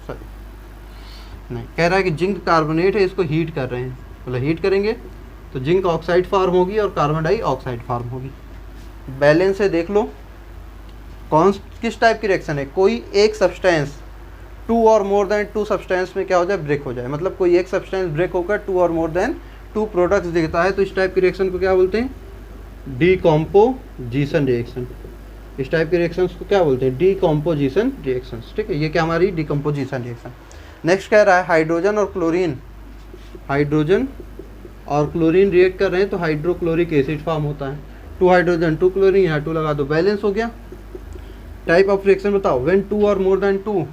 सॉरी नहीं, कह रहा है कि जिंक कार्बोनेट है, इसको हीट कर रहे हैं, मतलब हीट करेंगे तो जिंक ऑक्साइड फॉर्म होगी और कार्बन डाइऑक्साइड फॉर्म होगी। बैलेंस है, देख लो कौन किस टाइप की रिएक्शन है, कोई एक substance 2 or more than 2 substance में क्या हो जाए, ब्रेक हो जाए, मतलब कोई एक सब्सटेंस ब्रेक होकर 2 और मोर देन 2 प्रोडक्ट्स देता है, तो इस टाइप की रिएक्शन को क्या बोलते हैं, डीकम्पोजिशन रिएक्शन। इस टाइप के रिएक्शंस को क्या बोलते हैं, डीकम्पोजिशन रिएक्शंस। ठीक है, ये क्या हमारी डीकम्पोजिशन रिएक्शन। नेक्स्ट कह रहा है हाइड्रोजन और क्लोरीन, हाइड्रोजन और क्लोरीन रिएक्ट कर रहे हैं तो हाइड्रोक्लोरिक एसिड फॉर्म होता है, 2 हाइड्रोजन 2 क्लोरीन, यहाँ 2 लगा दो, बैलेंस हो गया। टाइप ऑफ रिएक्शन बताओ, when 2 or more than 2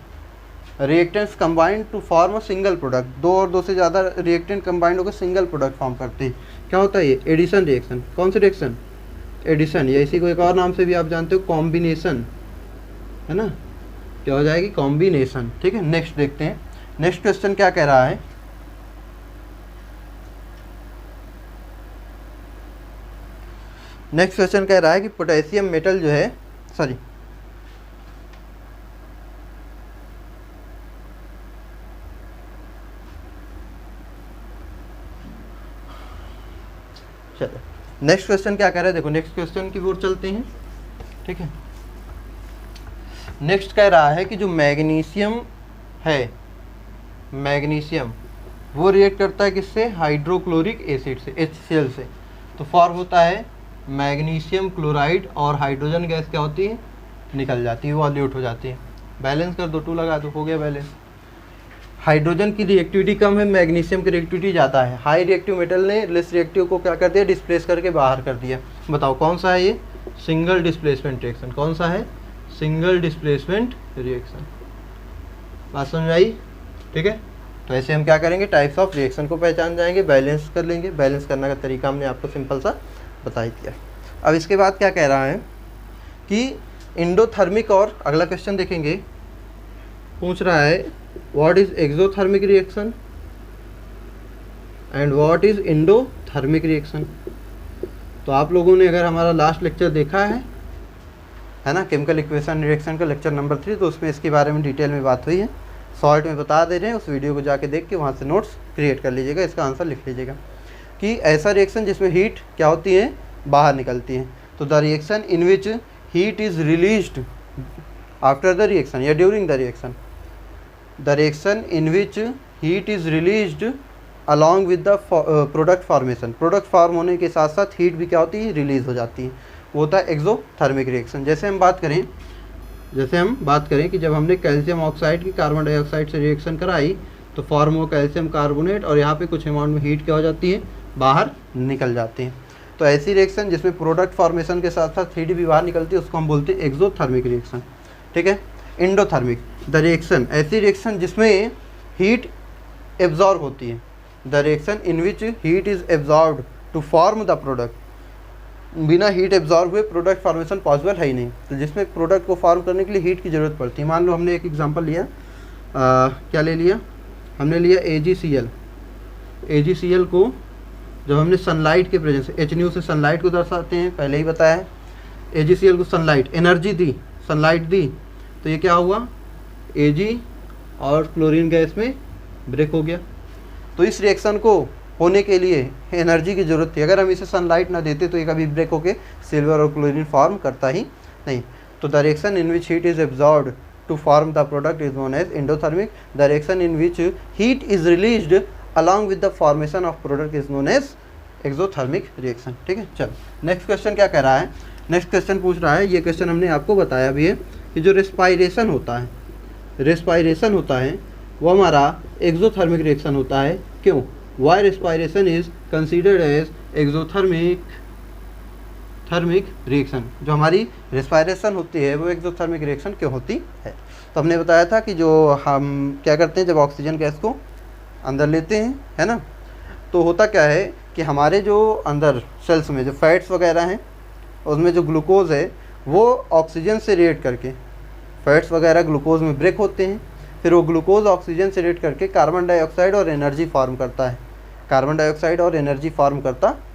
reactants combined to form a single product, 2 और 2 से ज़्यादा रिएक्टेंट कंबाइंड होकर सिंगल प्रोडक्ट फॉर्म करते हैं, क्या होता है ये, एडिशन रिएक्शन। कौन सी रिएक्शन, एडिशन, या इसी को एक और नाम से भी आप जानते हो कॉम्बिनेशन, है ना, क्या हो जाएगी, कॉम्बिनेशन। ठीक है, नेक्स्ट देखते हैं। नेक्स्ट क्वेश्चन क्या कह रहा है, नेक्स्ट क्वेश्चन कह रहा है कि पोटेशियम मेटल जो है, सॉरी चलो नेक्स्ट क्वेश्चन क्या कह रहा है, देखो नेक्स्ट क्वेश्चन की ओर चलते हैं। ठीक है, नेक्स्ट कह रहा है कि जो मैग्नीशियम है, मैग्नीशियम वो रिएक्ट करता है किससे, हाइड्रोक्लोरिक एसिड से, HCl से, तो फॉर्म होता है मैग्नीशियम क्लोराइड और हाइड्रोजन गैस क्या होती है, निकल जाती है, वो अल्यूट हो जाती है। बैलेंस कर दो, 2 लगा दो, हो गया बैलेंस। हाइड्रोजन की रिएक्टिविटी कम है, मैग्नीशियम की रिएक्टिविटी ज़्यादा है, हाई रिएक्टिव मेटल ने लेस रिएक्टिव को क्या कर दिया, डिस्प्लेस करके बाहर कर दिया। बताओ कौन सा है ये, सिंगल डिस्प्लेसमेंट रिएक्शन। कौन सा है, सिंगल डिस्प्लेसमेंट रिएक्शन। बात समझ आई। ठीक है। तो ऐसे हम क्या करेंगे, टाइप्स ऑफ रिएक्शन को पहचान जाएंगे, बैलेंस कर लेंगे। बैलेंस करने का तरीका हमने आपको सिंपल सा बता ही दिया। अब इसके बाद क्या कह रहा है कि इंडोथर्मिक, और अगला क्वेश्चन देखेंगे, पूछ रहा है what is exothermic reaction and what is endothermic reaction. तो आप लोगों ने अगर हमारा लास्ट लेक्चर देखा है ना, केमिकल इक्वेशन रिएक्शन का लेक्चर नंबर 3, तो उसमें इसके बारे में डिटेल में बात हुई है। शॉर्ट में बता दे रहे हैं, उस वीडियो को जाके देख के वहाँ से नोट्स क्रिएट कर लीजिएगा, इसका आंसर लिख लीजिएगा कि ऐसा रिएक्शन जिसमें हीट क्या होती है, बाहर निकलती है। तो the reaction in which heat is released after the reaction या during the reaction, the reaction in which heat is released along with the product formation. Product form होने के साथ साथ हीट भी क्या होती है, रिलीज़ हो जाती है, वो होता है एक्सोथर्मिक रिएक्शन। जैसे हम बात करें कि जब हमने कैल्शियम ऑक्साइड की कार्बन डाइऑक्साइड से रिएक्शन कराई तो फॉर्म हुआ कैल्शियम कार्बोनेट, और यहाँ पे कुछ अमाउंट में हीट क्या हो जाती है, बाहर निकल जाती है। तो ऐसी रिएक्शन जिसमें प्रोडक्ट फॉर्मेशन के साथ साथ हीट भी बाहर निकलती है उसको हम बोलते हैं एक्सोथर्मिक रिएक्शन। ठीक है। इंडोथर्मिक, द रिएक्शन, ऐसी रिएक्शन जिसमें हीट एब्जॉर्ब होती है, the reaction in which heat is absorbed to form the product. बिना हीट एब्जॉर्ब हुए प्रोडक्ट फॉर्मेशन पॉसिबल है ही नहीं, तो जिसमें प्रोडक्ट को फॉर्म करने के लिए हीट की ज़रूरत पड़ती है। मान लो हमने एक एग्जांपल लिया, क्या ले लिया, हमने लिया AgCl। AgCl को जब हमने सनलाइट के प्रेजेंस, HNO से सनलाइट को दर्शाते हैं, पहले ही बताया है। AgCl को सनलाइट एनर्जी दी, सनलाइट दी, तो ये क्या हुआ, Ag और क्लोरीन गैस में ब्रेक हो गया। तो इस रिएक्शन को होने के लिए एनर्जी की ज़रूरत थी, अगर हम इसे सनलाइट ना देते तो ये कभी ब्रेक होके सिल्वर और क्लोरीन फॉर्म करता ही नहीं। तो the reaction in which heat is absorbed to form the product is known as endothermic. The reaction in which heat is released along with the formation of product is known as exothermic reaction. ठीक है। चलो next question क्या कह रहा है, next question पूछ रहा है, ये क्वेश्चन हमने आपको बताया भी है कि जो रेस्पायरेशन होता है वो हमारा एक्सोथर्मिक रिएक्शन होता है। क्यों? Why respiration is considered as exothermic reaction? जो हमारी रेस्पायरेशन होती है वो एक्सोथर्मिक रिएक्शन क्यों होती है? तो हमने बताया था कि जो हम क्या करते हैं जब ऑक्सीजन गैस को अंदर लेते हैं, है ना, तो होता क्या है कि हमारे जो अंदर सेल्स में जो फैट्स वगैरह हैं उसमें जो ग्लूकोज है वो ऑक्सीजन से रिएक्ट करके, फैट्स वगैरह ग्लूकोज में ब्रेक होते हैं, फिर वो ग्लूकोज ऑक्सीजन से रिएक्ट करके कार्बन डाइऑक्साइड और एनर्जी फॉर्म करता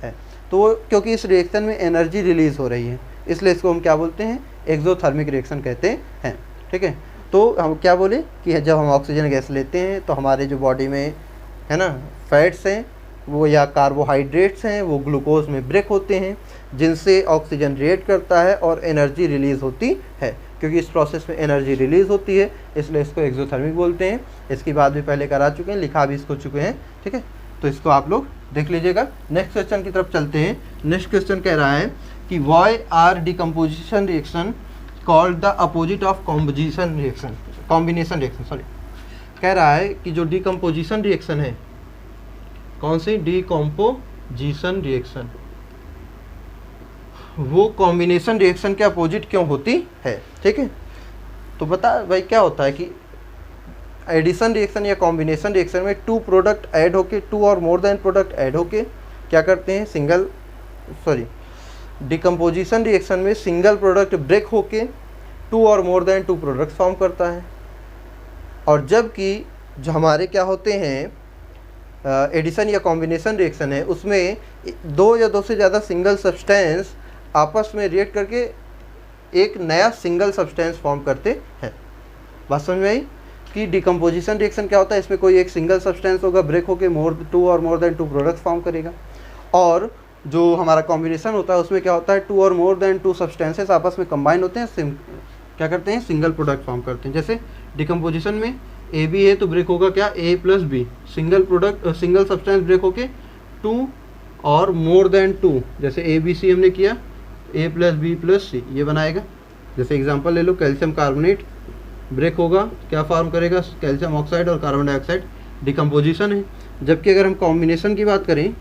है, तो क्योंकि इस रिएक्शन में एनर्जी रिलीज़ हो रही है इसलिए इसको हम क्या बोलते हैं, एक्सोथर्मिक रिएक्शन कहते हैं। ठीक है। तो हम क्या बोले कि जब हम ऑक्सीजन गैस लेते हैं तो हमारे जो बॉडी में है ना फैट्स हैं वो या कार्बोहाइड्रेट्स हैं वो ग्लूकोज में ब्रेक होते हैं जिनसे ऑक्सीजन रिएक्ट करता है और एनर्जी रिलीज़ होती है। क्योंकि इस प्रोसेस में एनर्जी रिलीज़ होती है इसलिए इसको एक्सोथर्मिक बोलते हैं। इसकी बात भी पहले करा चुके हैं, लिखा भी इसको चुके हैं। ठीक है। तो इसको आप लोग देख लीजिएगा। नेक्स्ट क्वेश्चन की तरफ चलते हैं। नेक्स्ट क्वेश्चन कह रहा है कि why are decomposition reaction called the opposite of combination reaction, कह रहा है कि जो डिकम्पोजिशन रिएक्शन है, कौन सी डिकम्पोजिशन रिएक्शन, वो कॉम्बिनेशन रिएक्शन के अपोजिट क्यों होती है। ठीक है। तो बता भाई क्या होता है कि एडिशन रिएक्शन या कॉम्बिनेशन रिएक्शन में टू प्रोडक्ट ऐड होके, टू और मोर देन प्रोडक्ट ऐड होके क्या करते हैं, डिकम्पोजिशन रिएक्शन में सिंगल प्रोडक्ट ब्रेक होके टू और more than two products form करता है। और जबकि जो हमारे क्या होते हैं एडिशन या कॉम्बिनेशन रिएक्शन है उसमें दो या दो से ज़्यादा सिंगल सब्सटेंस आपस में रिएक्ट करके एक नया सिंगल सब्सटेंस फॉर्म करते हैं। बात समझ में आई कि डिकम्पोजिशन रिएक्शन क्या होता है, इसमें कोई एक सिंगल सब्सटेंस होगा ब्रेक होके टू और more than two products form करेगा। और जो हमारा कॉम्बिनेशन होता है उसमें क्या होता है, टू और मोर देन टू सब्सटेंसेस आपस में कंबाइन होते हैं, क्या करते हैं, सिंगल प्रोडक्ट फॉर्म करते हैं। जैसे डिकम्पोजिशन में ए बी है तो ब्रेक होगा क्या, A plus B, single substance break होके टू और मोर देन टू, जैसे ए बी सी हमने किया, ए प्लस बी प्लस सी ये बनाएगा। जैसे एग्जांपल ले लो, कैल्शियम कार्बोनेट ब्रेक होगा, क्या फॉर्म करेगा, कैल्शियम ऑक्साइड और कार्बन डाइऑक्साइड, डिकम्पोजिशन है। जबकि अगर हम कॉम्बिनेशन की बात करें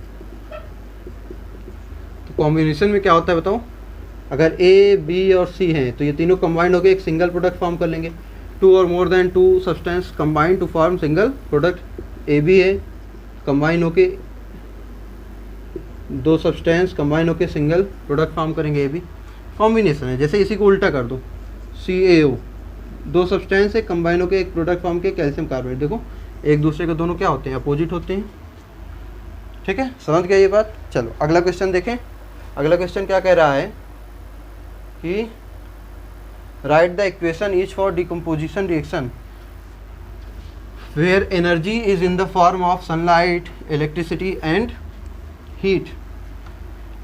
तो कॉम्बिनेशन में क्या होता है बताओ, अगर ए बी और सी हैं तो ये तीनों कंबाइंड होकर एक सिंगल प्रोडक्ट फॉर्म कर लेंगे। टू और more than two substance combine to form single product. A B है, कंबाइन होके दो सब्सटेंस कंबाइन होके सिंगल प्रोडक्ट फॉर्म करेंगे, ए बी कॉम्बिनेशन है। जैसे इसी को उल्टा कर दो, CaO, दो सब्सटेंस है कंबाइन होके एक प्रोडक्ट फॉर्म के कैल्शियम कार्बोनेट। देखो एक दूसरे के दोनों क्या होते हैं, अपोजिट होते हैं। ठीक है, समझ गया ये बात। चलो अगला क्वेश्चन देखें। अगला क्वेश्चन क्या कह रहा है कि write the equation is for decomposition reaction where energy is in the form of sunlight, electricity and heat.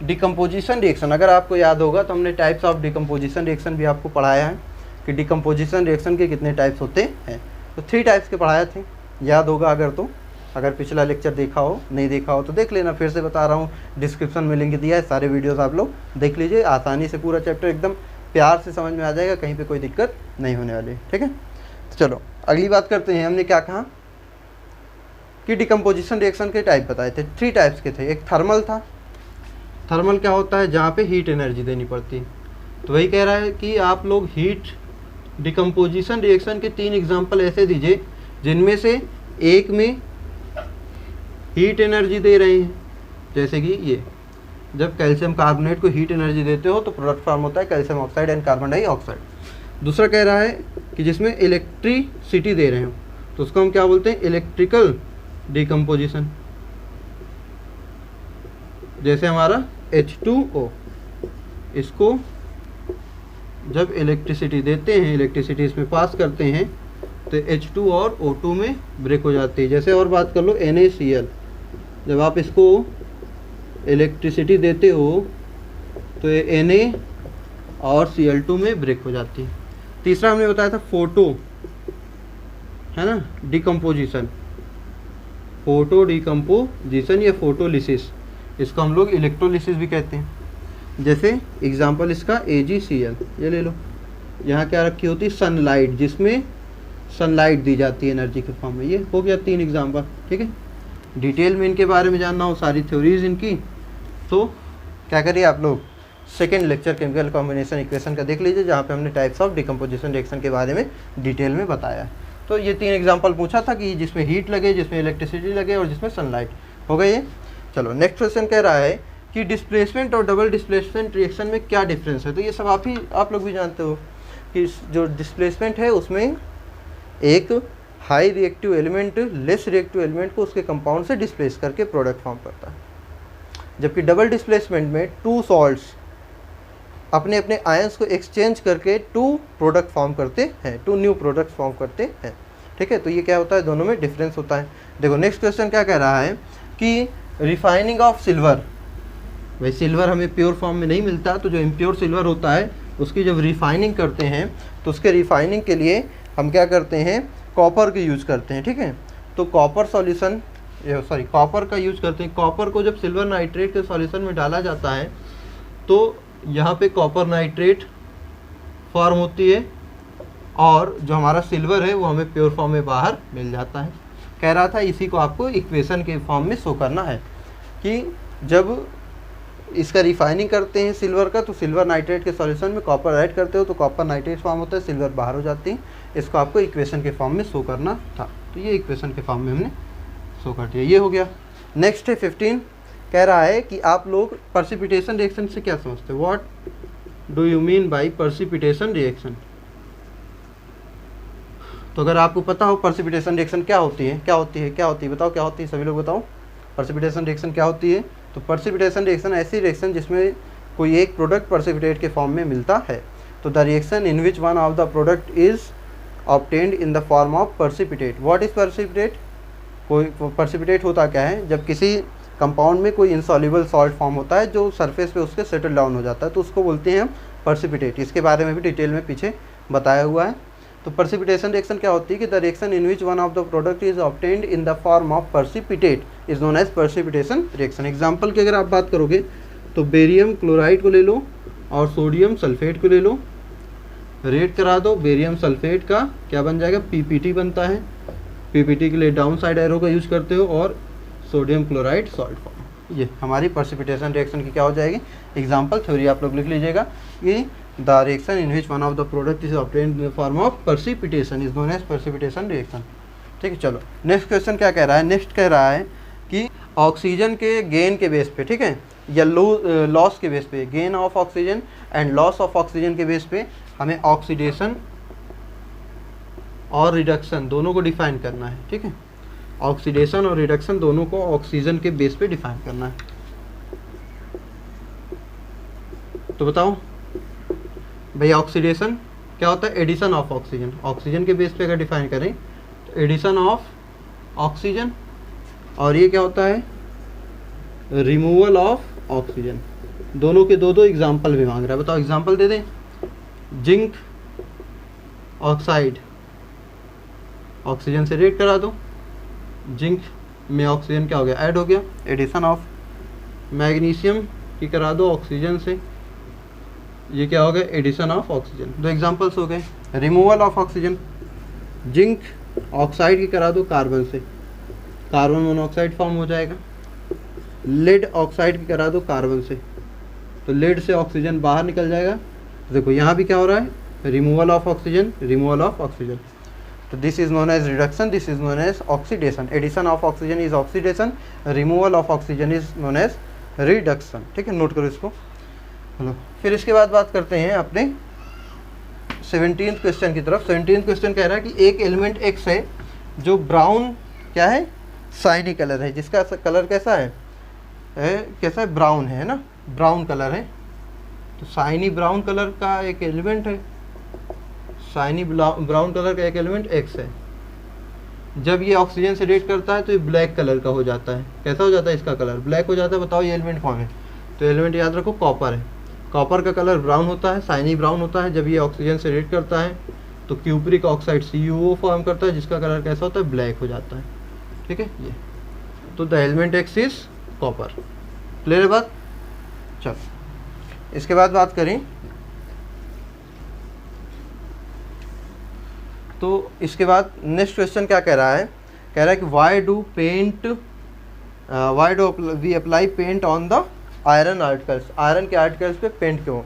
Decomposition reaction, अगर आपको याद होगा तो हमने टाइप्स ऑफ डिकम्पोजिशन रिएक्शन भी आपको पढ़ाया है कि डिकम्पोजिशन रिएक्शन के कितने टाइप्स होते हैं। तो 3 टाइप्स के पढ़ाए थे, याद होगा अगर तो। अगर पिछला लेक्चर देखा हो, नहीं देखा हो तो देख लेना, फिर से बता रहा हूँ, डिस्क्रिप्शन में लिंक दिया है, सारे वीडियोस आप लोग देख लीजिए। आसानी से पूरा चैप्टर एकदम प्यार से समझ में आ जाएगा, कहीं पे कोई दिक्कत नहीं होने वाली। ठीक है, तो चलो अगली बात करते हैं। हमने क्या कहा कि डिकम्पोजिशन रिएक्शन के टाइप बताए थे, 3 टाइप्स के थे। एक थर्मल था। थर्मल क्या होता है, जहाँ पे हीट एनर्जी देनी पड़ती है। तो वही कह रहा है कि आप लोग हीट डिकम्पोजिशन रिएक्शन के 3 एग्जाम्पल ऐसे दीजिए जिनमें से एक में हीट एनर्जी दे रहे हैं। जैसे कि ये, जब कैल्शियम कार्बोनेट को हीट एनर्जी देते हो तो प्रोडक्ट फॉर्म होता है calcium oxide and carbon dioxide. दूसरा कह रहा है कि जिसमें इलेक्ट्रिसिटी दे रहे हो तो उसको हम क्या बोलते हैं, इलेक्ट्रिकल डिकम्पोजिशन। जैसे हमारा H2O, इसको जब इलेक्ट्रिसिटी देते हैं, इलेक्ट्रिसिटी इसमें पास करते हैं तो H2 और O2 में ब्रेक हो जाती है। जैसे और बात कर लो NaCl, जब आप इसको इलेक्ट्रिसिटी देते हो तो ये Na और Cl2 में ब्रेक हो जाती है। तीसरा हमने बताया था फोटो, है ना, डिकम्पोजिशन, फोटो डिकम्पोजिशन या फोटोलिसिस, इसको हम लोग इलेक्ट्रोलिसिस भी कहते हैं। जैसे एग्जांपल इसका AgCl, ये ले लो। यहाँ क्या रखी होती है, सनलाइट, जिसमें सनलाइट दी जाती है एनर्जी के फॉर्म में। ये हो गया 3 एग्जांपल। ठीक है, डिटेल में इनके बारे में जानना हो, सारी थ्योरीज इनकी, तो क्या करिए आप लोग second lecture chemical combination equation का देख लीजिए, जहाँ पे हमने टाइप्स ऑफ डिकम्पोजिशन रिएक्शन के बारे में डिटेल में बताया है। तो ये 3 एग्जांपल पूछा था कि जिसमें हीट लगे, जिसमें इलेक्ट्रिसिटी लगे और जिसमें सनलाइट। हो गए ये। चलो नेक्स्ट क्वेश्चन कह रहा है कि डिस्प्लेसमेंट और डबल डिस्प्लेसमेंट रिएक्शन में क्या डिफरेंस है। तो ये सब आप लोग भी जानते हो कि जो डिस्प्लेसमेंट है उसमें एक high reactive element less reactive element को उसके कंपाउंड से डिस्प्लेस करके प्रोडक्ट फॉर्म करता है, जबकि डबल डिस्प्लेसमेंट में 2 सॉल्ट्स अपने अपने आयंस को एक्सचेंज करके 2 प्रोडक्ट फॉर्म करते हैं, 2 न्यू प्रोडक्ट फॉर्म करते हैं। ठीक है, तो ये क्या होता है, दोनों में डिफरेंस होता है। देखो नेक्स्ट क्वेश्चन क्या कह रहा है कि रिफाइनिंग ऑफ सिल्वर। भाई सिल्वर हमें प्योर फॉर्म में नहीं मिलता, तो जो इम्प्योर सिल्वर होता है उसकी जब रिफाइनिंग करते हैं तो उसके रिफाइनिंग के लिए हम क्या करते हैं, कॉपर का यूज़ करते हैं। ठीक है, तो कॉपर सॉल्यूशन, कॉपर का यूज़ करते हैं। कॉपर को जब सिल्वर नाइट्रेट के सॉल्यूशन में डाला जाता है तो यहाँ पे कॉपर नाइट्रेट फॉर्म होती है और जो हमारा सिल्वर है वो हमें प्योर फॉर्म में बाहर मिल जाता है। कह रहा था इसी को आपको इक्वेशन के फॉर्म में शो करना है कि जब इसका रिफाइनिंग करते हैं सिल्वर का, तो सिल्वर नाइट्रेट के सॉल्यूशन में कॉपर ऐड करते हो तो कॉपर नाइट्रेट फॉर्म होता है, सिल्वर बाहर हो जाती है। इसको आपको इक्वेशन के फॉर्म में शो करना था, तो ये इक्वेशन के फॉर्म में हमने शो कर दिया। ये हो गया। नेक्स्ट है 15, कह रहा है कि आप लोग प्रेसिपिटेशन रिएक्शन से क्या समझते हो, what do you mean by precipitation reaction. तो अगर आपको पता हो प्रेसिपिटेशन रिएक्शन क्या होती है, बताओ क्या होती है, सभी लोग बताओ प्रेसिपिटेशन रिएक्शन क्या होती है। तो प्रेसिपिटेशन रिएक्शन ऐसी रिएक्शन जिसमें कोई एक प्रोडक्ट प्रेसिपिटेट के फॉर्म में मिलता है। तो the reaction in which one of the product is obtained in the form of precipitate. What is precipitate, कोई प्रेसिपिटेट होता क्या है, जब किसी कंपाउंड में कोई इनसॉल्युबल सॉल्ट फॉर्म होता है जो सरफेस पे उसके सेटल डाउन हो जाता है, तो उसको बोलते हैं हम प्रेसिपिटेट। इसके बारे में भी डिटेल में पीछे बताया हुआ है। तो प्रेसिपिटेशन रिएक्शन क्या होती है कि the reaction in which one of the product is obtained in the form of precipitate is known as precipitation reaction. Example की अगर आप बात करोगे तो बेरियम क्लोराइड को ले लो और सोडियम सल्फेट को ले लो, रेट करा दो, बेरियम सल्फेट का क्या बन जाएगा, PPT बनता है। PPT के लिए डाउन साइड एरो का यूज करते हो और सोडियम क्लोराइड सॉल्ट फॉर्म। ये हमारी प्रेसिपिटेशन रिएक्शन की क्या हो जाएगी, एग्जाम्पल थ्योरी आप लोग लिख लीजिएगा कि the reaction in which one of the product is obtained in the form of precipitation is known as precipitation reaction. ठीक है, चलो नेक्स्ट क्वेश्चन क्या कह रहा है। नेक्स्ट कह रहा है कि ऑक्सीजन के गेन के बेस पे, ठीक है, या लॉस के बेस पे, gain of oxygen and loss of oxygen के बेस पे हमें ऑक्सीडेशन और रिडक्शन दोनों को डिफाइन करना है। ठीक है, ऑक्सीडेशन और रिडक्शन दोनों को ऑक्सीजन के बेस पे डिफाइन करना है। तो बताओ भाई, ऑक्सीडेशन क्या होता है? Addition of oxygen. ऑक्सीजन के बेस पे अगर डिफाइन करें तो एडिशन ऑफ ऑक्सीजन, और ये क्या होता है? Removal of oxygen. दोनों के दो एग्जाम्पल भी मांग रहा है, बताओ एग्जाम्पल दे दें। जिंक ऑक्साइड ऑक्सीजन से रिएक्ट करा दो, जिंक में ऑक्सीजन क्या हो गया? ऐड हो गया, एडिशन ऑफ। मैग्नीशियम की करा दो ऑक्सीजन से, ये क्या हो गया? Addition of oxygen. दो एग्जांपल्स हो गए। Removal of oxygen, zinc oxide की करा दो कार्बन से, कार्बन मोनोऑक्साइड फॉर्म हो जाएगा। लेड ऑक्साइड की करा दो कार्बन से, तो लेड से ऑक्सीजन बाहर निकल जाएगा। तो देखो यहाँ भी क्या हो रहा है? Removal of oxygen, removal of oxygen. तो this is known as reduction, this is known as oxidation. Addition of oxygen is oxidation, removal of oxygen is known as reduction. ठीक है, नोट करो इसको। हेलो, फिर इसके बाद बात करते हैं अपने 17th क्वेश्चन की तरफ। 17th क्वेश्चन कह रहा है कि एक एलिमेंट एक्स है जो ब्राउन क्या है? शाइनी कलर है, जिसका कलर कैसा है? कैसा है? ब्राउन है ना, ब्राउन कलर है। तो शाइनी ब्राउन कलर का एक एलिमेंट है, शाइनी ब्राउन कलर का एक एलिमेंट एक्स है। जब ये ऑक्सीजन से रिएक्ट करता है तो ये ब्लैक कलर का हो जाता है। कैसा हो जाता है? इसका कलर ब्लैक हो जाता है। बताओ ये एलिमेंट कौन है? तो एलिमेंट याद रखो कॉपर है। कॉपर का कलर ब्राउन होता है, शाइनी ब्राउन होता है। जब ये ऑक्सीजन से रिएक्ट करता है तो क्यूप्रिक ऑक्साइड CuO फॉर्म करता है, जिसका कलर कैसा होता है? ब्लैक हो जाता है। ठीक है, ये तो the element x is copper. Clear है बात? चलो, इसके बाद बात करें तो इसके बाद नेक्स्ट क्वेश्चन क्या कह रहा है? कह रहा है कि why do we apply paint on the iron articles. Iron के आर्टिकल्स पे पेंट क्यों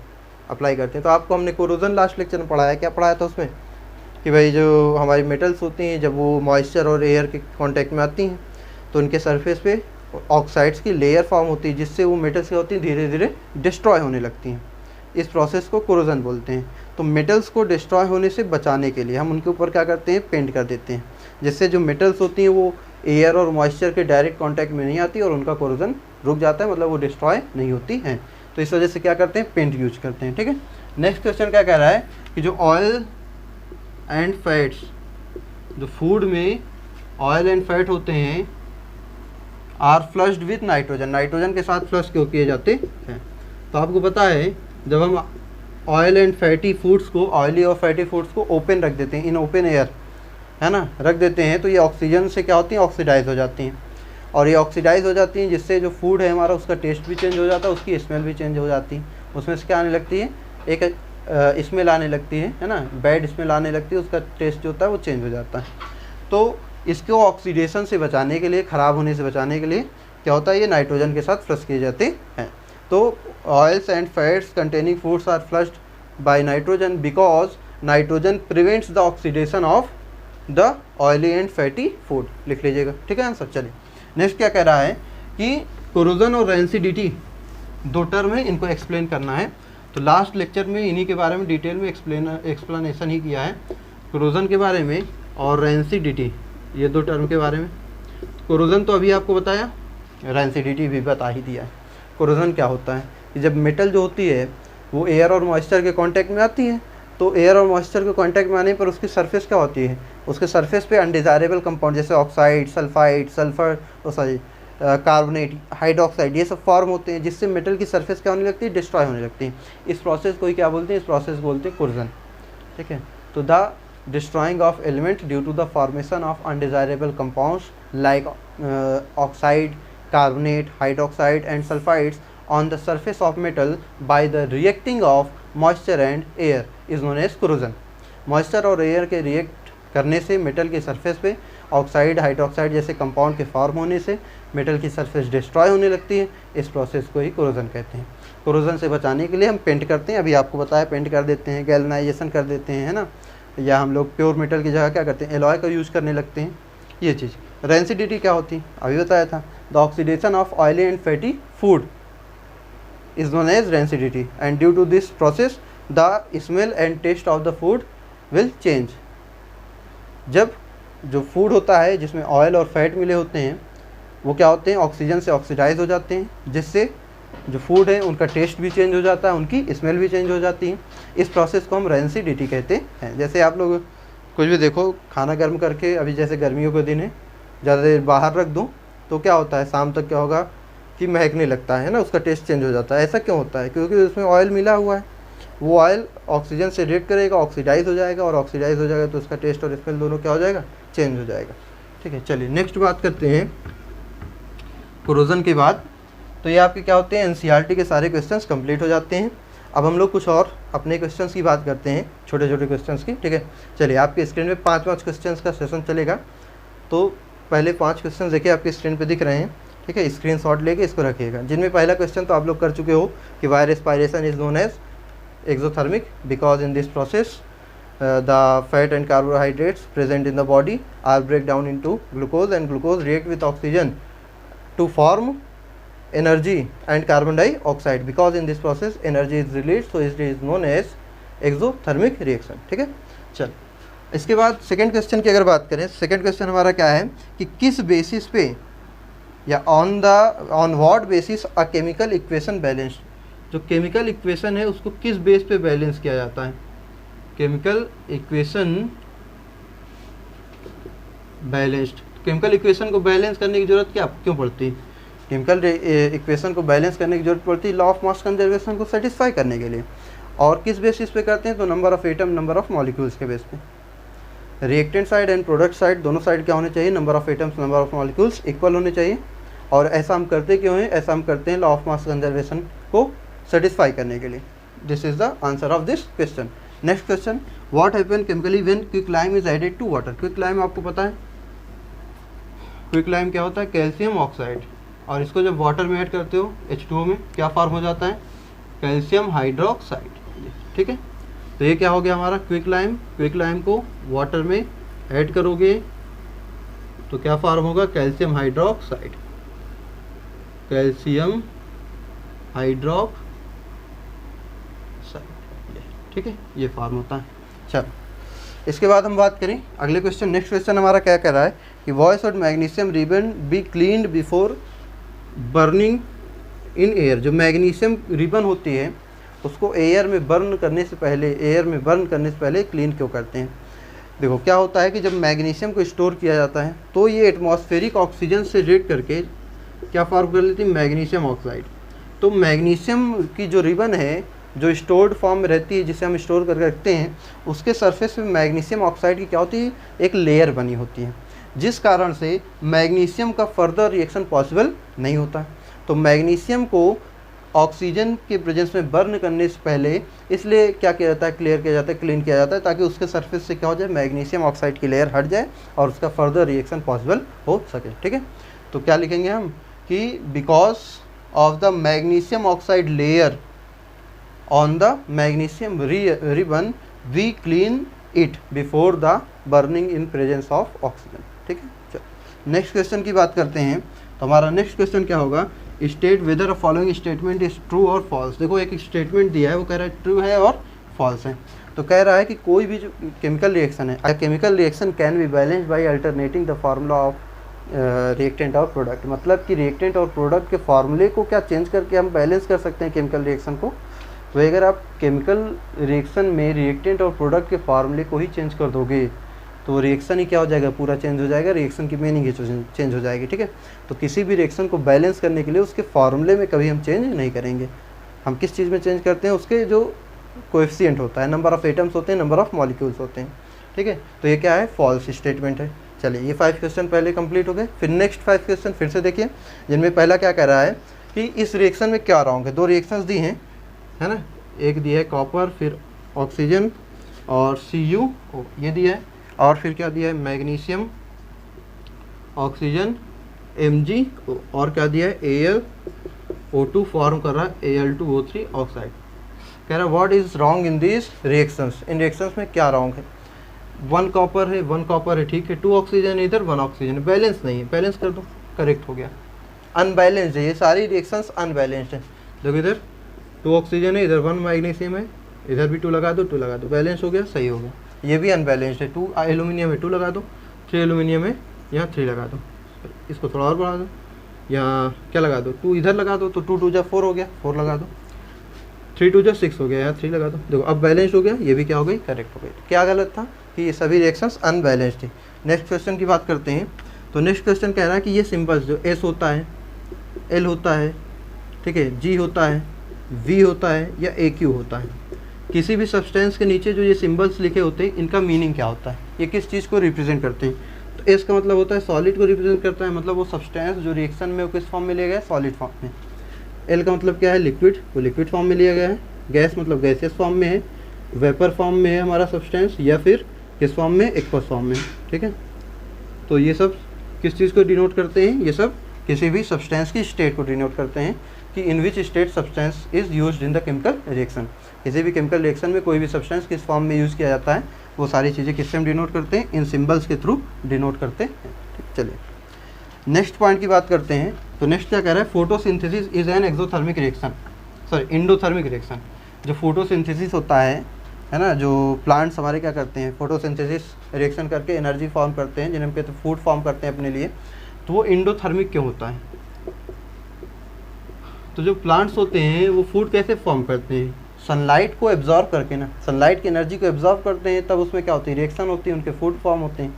अप्लाई करते हैं? तो आपको हमने कोरोजन लास्ट लेक्चर में पढ़ाया। क्या पढ़ाया था उसमें? कि भाई जो हमारी मेटल्स होती हैं जब वो मॉइस्चर और एयर के कांटेक्ट में आती हैं तो उनके सरफेस पे ऑक्साइड्स की लेयर फॉर्म होती है, जिससे वो मेटल्स क्या होती हैं? धीरे धीरे डिस्ट्रॉय होने लगती हैं। इस प्रोसेस को कोरोजन बोलते हैं। तो मेटल्स को डिस्ट्रॉय होने से बचाने के लिए हम उनके ऊपर क्या करते हैं? पेंट कर देते हैं, जिससे जो मेटल्स होती हैं वो एयर और मॉइस्चर के डायरेक्ट कांटेक्ट में नहीं आती और उनका कोरोजन रुक जाता है, मतलब वो डिस्ट्रॉय नहीं होती हैं। तो इस वजह से क्या करते हैं? पेंट यूज करते हैं। ठीक है, नेक्स्ट क्वेश्चन क्या कह रहा है कि जो ऑयल एंड फैट्स, जो फूड में ऑयल एंड फैट होते हैं, are flushed with nitrogen. Nitrogen के साथ फ्लश क्यों किए जाते हैं? तो आपको पता है जब हम ऑयल एंड फैटी फूड्स को, ऑयली और फैटी फूड्स को ओपन रख देते हैं, इन ओपन एयर, है ना, रख देते हैं, तो ये ऑक्सीजन से क्या होती हैं? ऑक्सीडाइज हो जाती हैं। और ये ऑक्सीडाइज हो जाती हैं, जिससे जो फूड है हमारा उसका टेस्ट भी चेंज हो जाता है, उसकी स्मेल भी चेंज हो जाती है। उसमें से क्या आने लगती है? एक स्मेल आने लगती है ना, बैड स्मेल आने लगती है, उसका टेस्ट जो होता है वो चेंज हो जाता है। तो इसको ऑक्सीडेशन से बचाने के लिए, ख़राब होने से बचाने के लिए क्या होता है? ये नाइट्रोजन के साथ फ्लश किए जाते हैं। तो oils and fats containing foods are flushed by nitrogen because nitrogen prevents the oxidation of the oily and fatty food. लिख लीजिएगा। ठीक है आंसर। चलिए नेक्स्ट क्या कह रहा है कि कोरोजन और रेंसिडिटी दो टर्म है, इनको एक्सप्लेन करना है। तो लास्ट लेक्चर में इन्हीं के बारे में डिटेल में एक्सप्लेनेशन ही किया है, कोरोजन के बारे में और रेंसिडिटी, ये दो टर्म के बारे में। कोरोजन तो अभी आपको बताया, रेंसिडिटी भी बता ही दिया है। कोरोजन क्या होता है कि जब मेटल जो होती है वो एयर और मॉइस्चर के कांटेक्ट में आती है, तो एयर और मॉइस्चर के कांटेक्ट में आने पर उसकी सरफेस क्या होती है? उसके सरफेस पे अनडिज़ायरेबल कंपाउंड जैसे ऑक्साइड, सल्फाइड, कार्बोनेट, हाइड्रोक्साइड, ये सब फॉर्म होते हैं, जिससे मेटल की सरफेस क्या होने लगती है? डिस्ट्रॉय होने लगती है। इस प्रोसेस को ही क्या बोलते हैं? इस प्रोसेस को बोलते हैं कोरोजन। ठीक है, तो the destroying of element due to the formation of undesirable compounds like oxide, carbonate, hydroxide and sulfides on the surface of metal by the reacting of moisture and air is known as corrosion. Moisture और air के react करने से metal के surface पे oxide, hydroxide जैसे compound के form होने से मेटल की सरफेस डिस्ट्रॉय होने लगती है। इस प्रोसेस को ही कोरोजन कहते हैं। कोरोजन से बचाने के लिए हम पेंट करते हैं, अभी आपको बताया पेंट कर देते हैं, गैल्वनाइजेशन कर देते हैं, है ना, या हम लोग प्योर मेटल की जगह क्या करते हैं, एलॉय का यूज़ करने लगते हैं, ये चीज़। रेंसिडिटी क्या होती है, अभी बताया था, the oxidation of oily and fatty food is known as rancidity and due to this process the smell and taste of the food will change. जब जो फूड होता है जिसमें ऑयल और फैट मिले होते हैं वो क्या होते हैं, ऑक्सीजन से ऑक्सीडाइज हो जाते हैं, जिससे जो फूड है उनका टेस्ट भी चेंज हो जाता है, उनकी स्मेल भी चेंज हो जाती है। इस प्रोसेस को हम रेंसिडिटी कहते हैं। जैसे आप लोग कुछ भी देखो, खाना गर्म करके, अभी जैसे गर्मियों के दिन है, ज़्यादा देर बाहर रख दूँ तो क्या होता है, शाम तक क्या होगा कि महकने लगता है ना, उसका टेस्ट चेंज हो जाता है। ऐसा क्यों होता है, क्योंकि उसमें ऑयल मिला हुआ है, वो ऑयल ऑक्सीजन से रिएक्ट करेगा, ऑक्सीडाइज हो जाएगा, और ऑक्सीडाइज हो जाएगा तो उसका टेस्ट और स्मेल दोनों क्या हो जाएगा, चेंज हो जाएगा। ठीक है, चलिए नेक्स्ट बात करते हैं कोरोजन के बाद। तो ये आपके क्या होते हैं, एनसीईआरटी के सारे क्वेश्चंस कंप्लीट हो जाते हैं। अब हम लोग कुछ और अपने क्वेश्चंस की बात करते हैं, छोटे छोटे क्वेश्चंस की। ठीक है, चलिए आपके स्क्रीन में 5 क्वेश्चंस का सेशन चलेगा। तो पहले 5 क्वेश्चन देखिए आपके स्क्रीन पे दिख रहे हैं। ठीक है, स्क्रीनशॉट लेके इसको रखिएगा, जिनमें पहला क्वेश्चन तो आप लोग कर चुके हो कि why respiration is known as exothermic because in this process the fat and carbohydrates present in the body are break down into glucose and glucose react with oxygen to form energy and carbon dioxide because in this process energy is released, so it is known as exothermic reaction। ठीक है, चल इसके बाद second question की अगर बात करें, second question हमारा क्या है कि किस बेसिस पे या on what basis a chemical equation balance, जो केमिकल इक्वेशन है उसको किस बेस पे बैलेंस किया जाता है। Chemical equation balanced, chemical equation को बैलेंस करने की जरूरत क्यों पड़ती है, केमिकल इक्वेशन को बैलेंस करने की जरूरत पड़ती है लॉ ऑफ मास कंजर्वेशन को सेटिस्फाई करने के लिए। और किस बेसिस पे करते हैं, तो number of atom, number of molecules के बेस पे। Reactant side and product side दोनों साइड क्या होने चाहिए, number of atoms, number of molecules equal होने चाहिए। और ऐसा हम करते क्यों हैं, ऐसा हम करते हैं लॉ ऑफ मास कंजर्वेशन को सेटिस्फाई करने के लिए। This is the answer of this question. Next question, what happen chemically when quicklime is added to water. Quicklime आपको पता है, क्विकलाइम क्या होता है, कैल्शियम ऑक्साइड, और इसको जब वाटर में ऐड करते हो H2O में क्या फॉर्म हो जाता है, कैल्शियम हाइड्रोक्साइड। ठीक है, तो ये क्या हो गया हमारा क्विकलाइम। क्विकलाइम को वाटर में ऐड करोगे तो क्या फॉर्म होगा, कैल्शियम हाइड्रोक्साइड, कैल्शियम हाइड्रोक्साइड। ठीक है, ये फॉर्म होता है। चलो इसके बाद हम बात करें अगले क्वेश्चन। नेक्स्ट क्वेश्चन हमारा क्या कह रहा है कि वॉइस और magnesium ribbon be cleaned before burning in air. जो मैग्नीशियम रिबन होती है उसको एयर में बर्न करने से पहले क्लीन क्यों करते हैं। देखो क्या होता है कि जब मैग्नीशियम को स्टोर किया जाता है तो ये एटमॉस्फेरिक ऑक्सीजन से रिएक्ट करके क्या फॉर्म कर लेती है, मैग्नीशियम ऑक्साइड। तो मैग्नीशियम की जो रिबन है जो स्टोर्ड फॉर्म में रहती है, जिसे हम स्टोर करके रखते हैं, उसके सरफेस पे मैग्नीशियम ऑक्साइड की क्या होती है, एक लेयर बनी होती है, जिस कारण से मैग्नीशियम का फर्दर रिएक्शन पॉसिबल नहीं होता। तो मैग्नीशियम को ऑक्सीजन के प्रेजेंस में बर्न करने से पहले इसलिए क्या किया जाता है, क्लियर किया जाता है, क्लीन किया जाता है, ताकि उसके सरफेस से क्या हो जाए, मैग्नीशियम ऑक्साइड की लेयर हट जाए और उसका फर्दर रिएक्शन पॉसिबल हो सके। ठीक है, तो क्या लिखेंगे हम कि because of the magnesium oxide layer on the magnesium ribbon we clean it before the burning in presence of oxygen। ठीक है, चलो नेक्स्ट क्वेश्चन की बात करते हैं। तो हमारा नेक्स्ट क्वेश्चन क्या होगा, state whether following statement is true और फॉल्स। देखो एक स्टेटमेंट दिया है, वो कह रहा है ट्रू है और फॉल्स है। तो कह रहा है कि कोई भी जो केमिकल रिएक्शन है, chemical reaction can be balanced by alternating the formula of reactant और प्रोडक्ट। मतलब कि रिएक्टेंट और प्रोडक्ट के फार्मूले को क्या चेंज करके हम बैलेंस कर सकते हैं केमिकल रिएक्शन को। तो अगर आप केमिकल रिएक्शन में रिएक्टेंट और प्रोडक्ट के फार्मूले को ही चेंज कर दोगे तो रिएक्शन ही क्या हो जाएगा, पूरा चेंज हो जाएगा, रिएक्शन की मीनिंग ही चेंज हो जाएगी। ठीक है, तो किसी भी रिएक्शन को बैलेंस करने के लिए उसके फार्मूले में कभी हम चेंज नहीं करेंगे। हम किस चीज़ में चेंज करते हैं, उसके जो कोएफिशिएंट होता है, नंबर ऑफ एटम्स होते हैं, नंबर ऑफ मॉलिक्यूल्स होते हैं। ठीक है, तो ये क्या है, फॉल्स स्टेटमेंट है। चलिए ये 5 क्वेश्चन पहले कंप्लीट हो गए। फिर नेक्स्ट 5 क्वेश्चन फिर से देखिए, जिनमें पहला क्या कह रहा है कि इस रिएक्शन में क्या रॉन्ग है। 2 रिएक्शंस दी हैं, है ना, एक दिया है कॉपर, फिर ऑक्सीजन और CuO ये दिया है, और फिर क्या दिया है, मैग्नीशियम ऑक्सीजन MgO, और क्या दिया है, Al O2 फॉर्म कर रहा है Al2O3 ऑक्साइड। कह रहा है what is wrong in this reactions, in reactions में क्या रॉन्ग है। 1 कॉपर है 1 कॉपर है, ठीक है, 2 ऑक्सीजन इधर 1 ऑक्सीजन, बैलेंस नहीं है, बैलेंस कर दो, करेक्ट हो गया। अनबैलेंस्ड है, ये सारी रिएक्शंस अनबैलेंस्ड है। देखो इधर 2 ऑक्सीजन है, इधर 1 मैग्नीशियम है, इधर भी 2 लगा दो, 2 लगा दो, बैलेंस हो गया, सही हो गया। ये भी अनबैलेंस्ड है, 2 एल्यूमिनियम है, 2 लगा दो, 3 एल्यूमिनियम है, यहाँ 3 लगा दो, इसको थोड़ा और बढ़ा दो, यहाँ क्या लगा दो, 2 इधर लगा दो, तो 2 2 जा 4 हो गया, 4 लगा दो, 3 2 जा 6 हो गया, यहाँ 3 लगा दो। देखो अब बैलेंस हो गया, ये भी क्या हो गई, करेक्ट हो गई। क्या गलत था कि ये सभी रिएक्शंस अनबैलेंस्ड थी। नेक्स्ट क्वेश्चन की बात करते हैं। तो नेक्स्ट क्वेश्चन कह रहा है कि ये सिंबल्स जो एस होता है, एल होता है, ठीक है, जी होता है, वी होता है या ए क्यू होता है, किसी भी सब्सटेंस के नीचे जो ये सिंबल्स लिखे होते हैं इनका मीनिंग क्या होता है, ये किस चीज़ को रिप्रेजेंट करते हैं। तो एस का मतलब होता है सॉलिड को रिप्रेजेंट करता है, मतलब वो सब्सटेंस जो रिएक्शन में वो किस फॉर्म में लिया गया है, सॉलिड फॉर्म में। एल का मतलब क्या है, लिक्विड, वो लिक्विड फॉर्म में लिया गया है। गैस मतलब गैसियस फॉर्म में है, वेपर फॉर्म में है हमारा सब्सटेंस, या फिर किस फॉर्म में, एक्वस फॉर्म में, ठीक है। तो ये सब किस चीज़ को डिनोट करते हैं, ये सब किसी भी सब्सटेंस की स्टेट को डिनोट करते हैं कि in which state substance is used in the chemical reaction. किसी भी केमिकल रिएक्शन में कोई भी सब्सटेंस किस फॉर्म में यूज़ किया जाता है, वो सारी चीज़ें किससे हम डिनोट करते हैं, इन सिंबल्स के थ्रू डिनोट करते हैं। चलिए नेक्स्ट पॉइंट की बात करते हैं। तो नेक्स्ट क्या कह रहा है, photosynthesis is an exothermic reaction, sorry endothermic reaction. जो फोटोसिंथेसिस होता है ना, जो प्लांट्स हमारे क्या करते हैं, फोटोसिंथेसिस रिएक्शन करके एनर्जी फॉर्म करते हैं, जिन्हें हम कहते हैं फूड फॉर्म करते हैं अपने लिए, तो वो इंडोथर्मिक क्यों होता है। तो जो प्लांट्स होते हैं वो फूड कैसे फॉर्म करते हैं, सनलाइट को एब्जॉर्ब करके ना, सनलाइट की एनर्जी को एब्जॉर्ब करते हैं, तब उसमें क्या होती है, रिएक्शन होती है, उनके फूड फॉर्म होते हैं।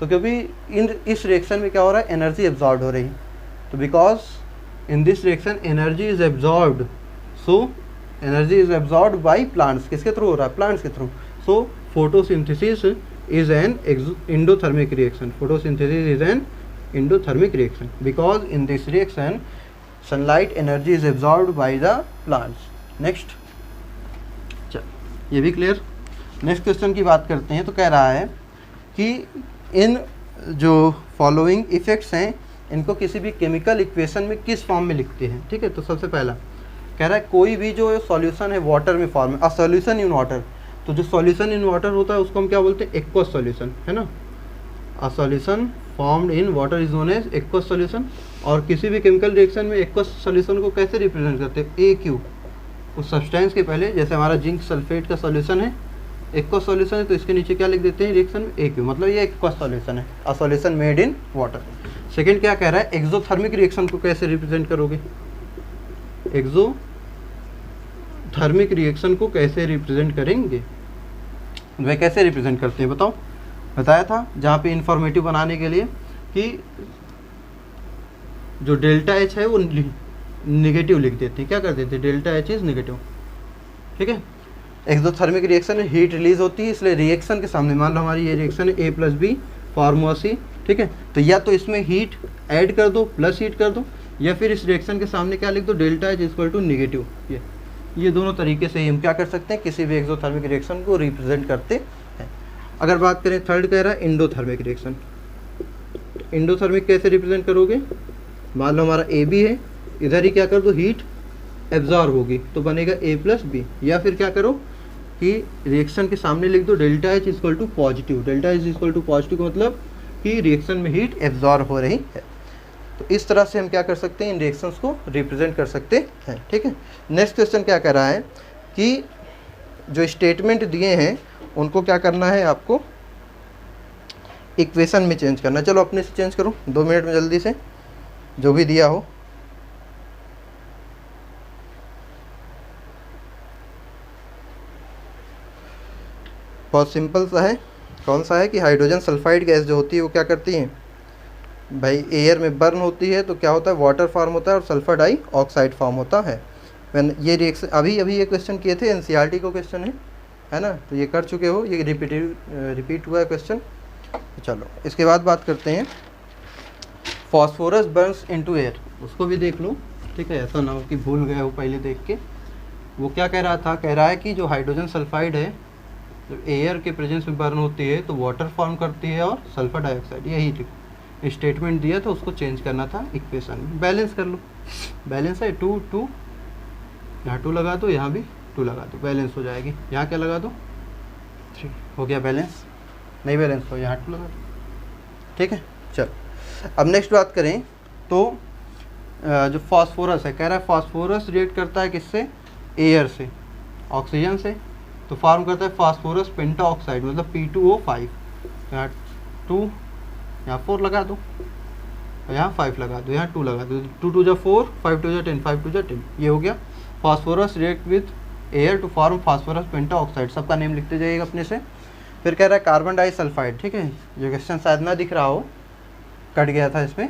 तो क्योंकि इस रिएक्शन में क्या हो रहा है, एनर्जी एब्जॉर्ब हो रही है, तो because in this reaction energy is absorbed, so energy is absorbed by plants, किसके थ्रू हो रहा है, प्लांट्स के through. So photosynthesis is an endothermic reaction, photosynthesis is an endothermic reaction because in this reaction sunlight energy is absorbed by the plants. Next, ये भी clear. Next question की बात करते हैं। तो कह रहा है कि इन जो फॉलोइंग इफेक्ट्स हैं इनको किसी भी केमिकल इक्वेशन में किस फॉर्म में लिखते हैं, ठीक है। तो सबसे पहला कह रहा है कोई भी जो सॉल्यूशन है वाटर में फॉर्म है, अ सॉल्यूशन इन वाटर। तो जो सॉल्यूशन इन वाटर होता है उसको हम क्या बोलते हैं, एक्वस सॉल्यूशन, है ना। A solution formed in water is known as aqueous solution. और किसी भी केमिकल रिएक्शन में एक्वस सॉल्यूशन को कैसे रिप्रेजेंट करते हैं, ए क्यू, उस सब्सटेंस के पहले, जैसे हमारा जिंक सल्फेट का सॉल्यूशन है, एक्वस सॉल्यूशन है, तो इसके नीचे क्या लिख देते हैं रिएक्शन में, ए क्यू, मतलब ये एक्वस सॉल्यूशन है, a solution made in water. Second क्या कह रहा है, एक्सोथर्मिक रिएक्शन को कैसे रिप्रेजेंट करोगे, एक्सोथर्मिक रिएक्शन को कैसे रिप्रेजेंट करेंगे, वे कैसे रिप्रेजेंट करते हैं बताओ। बताया था जहाँ पे इंफॉर्मेटिव बनाने के लिए कि जो डेल्टा एच है वो निगेटिव लिख देते हैं, क्या कर देते हैं, डेल्टा एच इज निगेटिव, ठीक है। एक्सोथर्मिक रिएक्शन में हीट रिलीज होती है, इसलिए रिएक्शन के सामने मान लो हमारी ये रिएक्शन है A+B फार्मूला C, ठीक है। तो या तो इसमें हीट ऐड कर दो, प्लस हीट कर दो, या फिर इस रिएक्शन के सामने क्या लिख दो, delta H equal to negative. ये दोनों तरीके से हम क्या कर सकते हैं, किसी भी एक्सोथर्मिक रिएक्शन को रिप्रेजेंट करते हैं। अगर बात करें थर्ड कह रहा है इंडोथर्मिक रिएक्शन। इंडोथर्मिक कैसे रिप्रेजेंट करोगे, मान लो हमारा AB है, इधर ही क्या कर दो, हीट एब्जॉर्ब होगी तो बनेगा A+B, या फिर क्या करो कि रिएक्शन के सामने लिख दो delta H equal to positive. Delta H equal to positive का मतलब कि रिएक्शन में हीट एब्जॉर्ब हो रही है। तो इस तरह से हम क्या कर सकते हैं, इन रिएक्शंस को रिप्रेजेंट कर सकते हैं, ठीक है। नेक्स्ट क्वेश्चन क्या कह रहा है कि जो स्टेटमेंट दिए हैं उनको क्या करना है, आपको इक्वेशन में चेंज करना है। चलो अपने से चेंज करो 2 मिनट में जल्दी से, जो भी दिया हो। बहुत सिंपल सा है। कौन सा है कि हाइड्रोजन सल्फाइड गैस जो होती है वो क्या करती है भाई, एयर में बर्न होती है तो क्या होता है, वाटर फॉर्म होता है और सल्फर डाई ऑक्साइड फॉर्म होता है। मैंने ये रिएक्शन अभी ये क्वेश्चन किए थे, NCERT को क्वेश्चन है ना, तो ये कर चुके हो, ये रिपीट हुआ है क्वेश्चन। चलो इसके बाद बात करते हैं फॉस्फोरस बर्न्स इनटू एयर, उसको भी देख लो, ठीक है, ऐसा ना हो कि भूल गए हो पहले देख के। वो क्या कह रहा था, कह रहा है कि जो हाइड्रोजन सल्फाइड है जब एयर के प्रेजेंस में बर्न होती है तो वाटर फॉर्म करती है और सल्फर डाइऑक्साइड, यही स्टेटमेंट दिया तो उसको चेंज करना था इक्वेशन में। बैलेंस कर लो, बैलेंस है 2 2, यहाँ 2 लगा दो, यहाँ भी 2 लगा दो, बैलेंस हो जाएगी। यहाँ क्या लगा दो 3, हो गया बैलेंस। नहीं बैलेंस हो यहाँ 2 लगा दो, ठीक है। चल अब नेक्स्ट बात करें तो जो फास्फोरस है, कह रहा है फास्फोरस रिएक्ट करता है किससे, एयर से, ऑक्सीजन से, तो फॉर्म करता है फास्फोरस पेंटाऑक्साइड मतलब P2O5। यहाँ 2, यहाँ 4 लगा दो, यहाँ 5 लगा दो, यहाँ 2 लगा दो, 2 2 जा 4, 5 2 जा 10, 5 2 जा 10, ये हो गया। Phosphorus react with air to form phosphorus pentaoxide, सबका नेम लिखते जाइएगा अपने से। फिर कह रहा है कार्बन डाइसल्फाइड, ठीक है, ये क्वेश्चन शायद ना दिख रहा हो, कट गया था इसमें,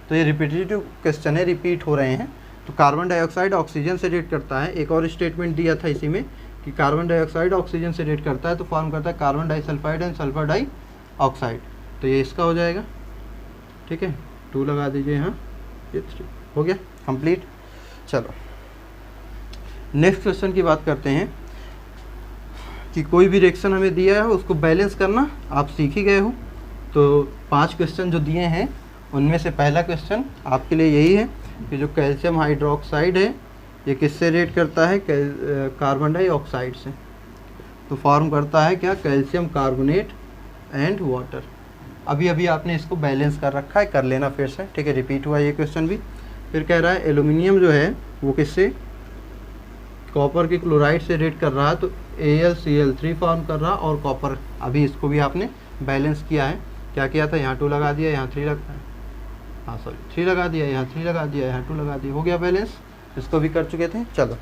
तो ये रिपीटेटिव क्वेश्चन है, रिपीट हो रहे हैं। तो कार्बन डाइऑक्साइड ऑक्सीजन से रिएक्ट करता है, एक और स्टेटमेंट दिया था इसी में कि कार्बन डाइऑक्साइड ऑक्सीजन से रिएक्ट करता है तो फॉर्म करता है carbon disulphide and sulphur dioxide, तो ये इसका हो जाएगा, ठीक है। 2 लगा दीजिए यहाँ, ये 3 हो गया कंप्लीट। चलो नेक्स्ट क्वेश्चन की बात करते हैं कि कोई भी रिएक्शन हमें दिया है उसको बैलेंस करना आप सीख ही गए हो। तो 5 क्वेश्चन जो दिए हैं उनमें से पहला क्वेश्चन आपके लिए यही है कि जो कैल्शियम हाइड्रोक्साइड है ये किससे रिएक्ट करता है, कार्बन डाइऑक्साइड से, तो फॉर्म करता है क्या, कैल्शियम कार्बोनेट एंड वाटर। अभी अभी आपने इसको बैलेंस कर रखा है, कर लेना फिर से, ठीक है, रिपीट हुआ ये क्वेश्चन भी। फिर कह रहा है एल्यूमिनियम जो है वो किससे, कॉपर के क्लोराइड से रिएक्ट कर रहा है, तो AlCl3 फॉर्म कर रहा और कॉपर, अभी इसको भी आपने बैलेंस किया है। क्या किया था, यहाँ 2 लगा दिया, यहाँ 3 लगा, हाँ सॉरी 3 लगा दिया, यहाँ 3 लगा दिया, यहाँ 2 लगा दिया, हो गया बैलेंस, इसको भी कर चुके थे। चलो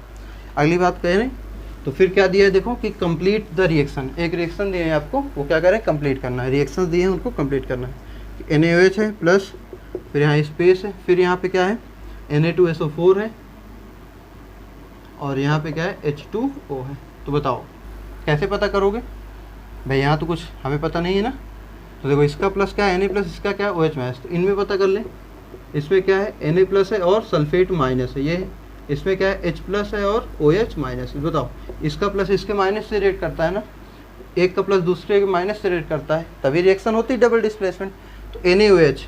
अगली बात कह रहे हैं, तो फिर क्या दिया है देखो कि कंप्लीट द रिएक्शन, एक रिएक्शन दिए हैं आपको, वो क्या करें, कंप्लीट करना है, रिएक्शंस दिए हैं उनको कंप्लीट करना है। NaOH है प्लस, फिर यहाँ स्पेस है, फिर यहाँ पे क्या है Na2SO4 है, और यहाँ पे क्या है H2O है। तो बताओ कैसे पता करोगे भाई, यहाँ तो कुछ हमें पता नहीं है ना, तो देखो इसका प्लस क्या है Na प्लस, इसका क्या है OH माइनस, तो इनमें पता कर लें। इसमें क्या है Na प्लस है और सल्फेट माइनस है, ये है। इसमें क्या है H प्लस है और OH माइनस है। बताओ इसका प्लस इसके माइनस से रिएक्ट करता है ना, एक का प्लस दूसरे के माइनस से रिएक्ट करता है, तभी रिएक्शन होती है डबल डिस्प्लेसमेंट। तो NaOH,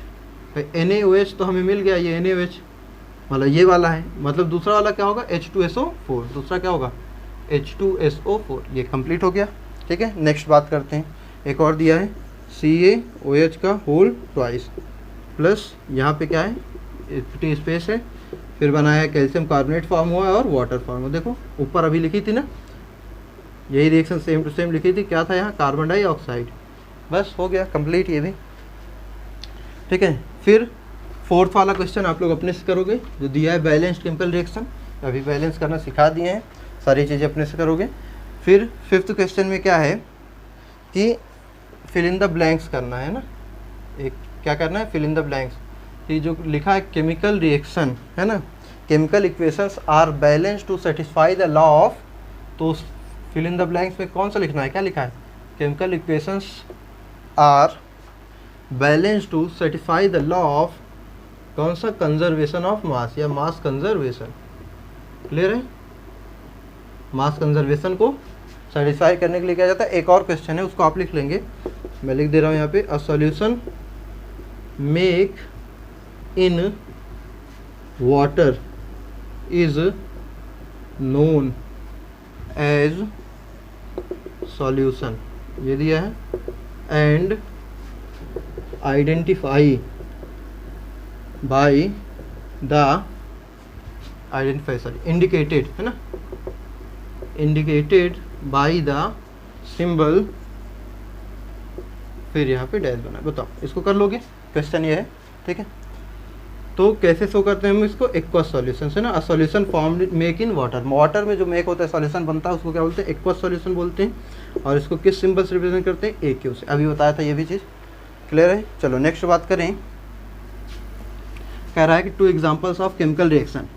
भाई NaOH तो हमें मिल गया, ये NaOH मतलब ये वाला है, मतलब दूसरा वाला क्या होगा H2SO4, दूसरा क्या होगा H2SO4, ये कंप्लीट हो गया, ठीक है। नेक्स्ट बात करते हैं, एक और दिया है CaOH का होल ट्वाइस, प्लस यहाँ पे क्या है एम्प्टी स्पेस है, फिर बनाया कैल्शियम कार्बोनेट फॉर्म हुआ है और वाटर फॉर्म हुआ। देखो ऊपर अभी लिखी थी ना, यही रिएक्शन सेम टू सेम लिखी थी, क्या था यहाँ कार्बन डाइऑक्साइड, बस हो गया कंप्लीट ये भी, ठीक है। फिर 4th वाला क्वेश्चन आप लोग अपने से करोगे, जो दिया है बैलेंस्ड केमिकल रिएक्शन, अभी बैलेंस करना सिखा दिए हैं, सारी चीज़ें अपने से करोगे। फिर 5th क्वेश्चन में क्या है कि फिल इन द ब्लैंक्स करना है ना, एक क्या करना है, फिल इन द ब्लैंक्स, कि जो लिखा है केमिकल रिएक्शन है ना, chemical equations are balance to satisfy the law of, तो फिल इन द ब्लैंक्स में कौन सा लिखना है, क्या लिखा है, chemical equations are balance to satisfy the law of, कौन सा, कंजर्वेशन ऑफ मास या मास कंजर्वेशन, क्लियर है। मास कंजर्वेशन को सेटिस्फाई करने के लिए क्या जाता है, एक और क्वेश्चन है उसको आप लिख लेंगे, मैं लिख दे रहा हूँ यहाँ पे, a solution make in water is known as solution, ये दिया है, and identify by the indicated है ना, इंडिकेटेड बाय द सिंबल, फिर यहाँ पे डैश बना। बताओ इसको कर लोगे, क्वेश्चन ये है, ठीक है। तो कैसे शो करते हैं हम इसको, एक्वस सॉल्यूशन से ना, a solution formed make in water, water में जो मेक होता है सॉल्यूशन बनता है उसको क्या बोलते हैं, एक्वस सॉल्यूशन बोलते हैं, और इसको किस सिंबल से रिप्रेजेंट करते हैं, AQ से, अभी बताया था ये भी चीज़, क्लियर है। चलो नेक्स्ट बात करें, कह रहा है कि 2 एग्जांपल्स ऑफ केमिकल रिएक्शन,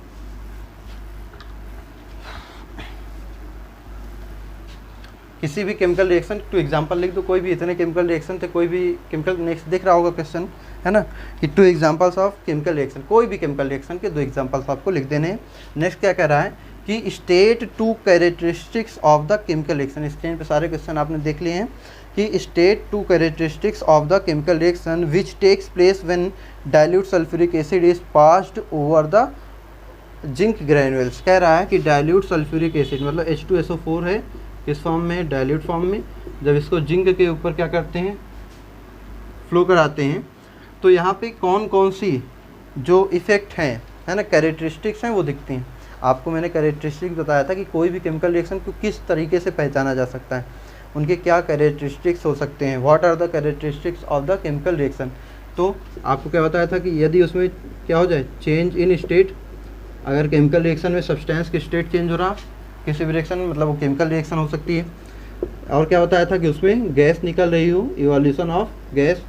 किसी भी केमिकल रिएक्शन 2 एग्जांपल लिख दो, कोई भी, इतने केमिकल रिएक्शन थे, कोई भी केमिकल, नेक्स्ट दिख रहा होगा क्वेश्चन है ना, कि 2 एग्जांपल्स ऑफ केमिकल रिएक्शन, कोई भी केमिकल रिएक्शन के 2 एग्जांपल्स आपको लिख देने हैं। नेक्स्ट क्या कह रहा है कि state 2 characteristics of the chemical reaction, screen पे सारे क्वेश्चन आपने देख लिए हैं कि state two characteristics of the chemical reaction which takes place when dilute sulphuric acid is passed over the zinc granules. कह रहा है कि डाइल्यूट सल्फ्यूरिक एसिड मतलब H2SO4 है, किस फॉर्म में, डाइल्यूट फॉर्म में। जब इसको जिंक के ऊपर क्या करते हैं, फ्लो कराते हैं, तो यहाँ पे कौन कौन सी जो इफ़ेक्ट हैं, है ना, कैरेक्टरिस्टिक्स हैं, वो दिखती हैं। आपको मैंने कैरेक्टरिस्टिक्स बताया था कि कोई भी केमिकल रिएक्शन को किस तरीके से पहचाना जा सकता है, उनके क्या कैरेक्टरिस्टिक्स हो सकते हैं, what are the characteristics of the chemical reaction. तो आपको क्या बताया था कि यदि उसमें क्या हो जाए, चेंज इन स्टेट, अगर केमिकल रिएक्शन में सब्सटेंस की स्टेट चेंज हो रहा किसी भी रिएक्शन में, मतलब वो केमिकल रिएक्शन हो सकती है। और क्या बताया था कि उसमें गैस निकल रही हो, इवोल्यूशन ऑफ गैस,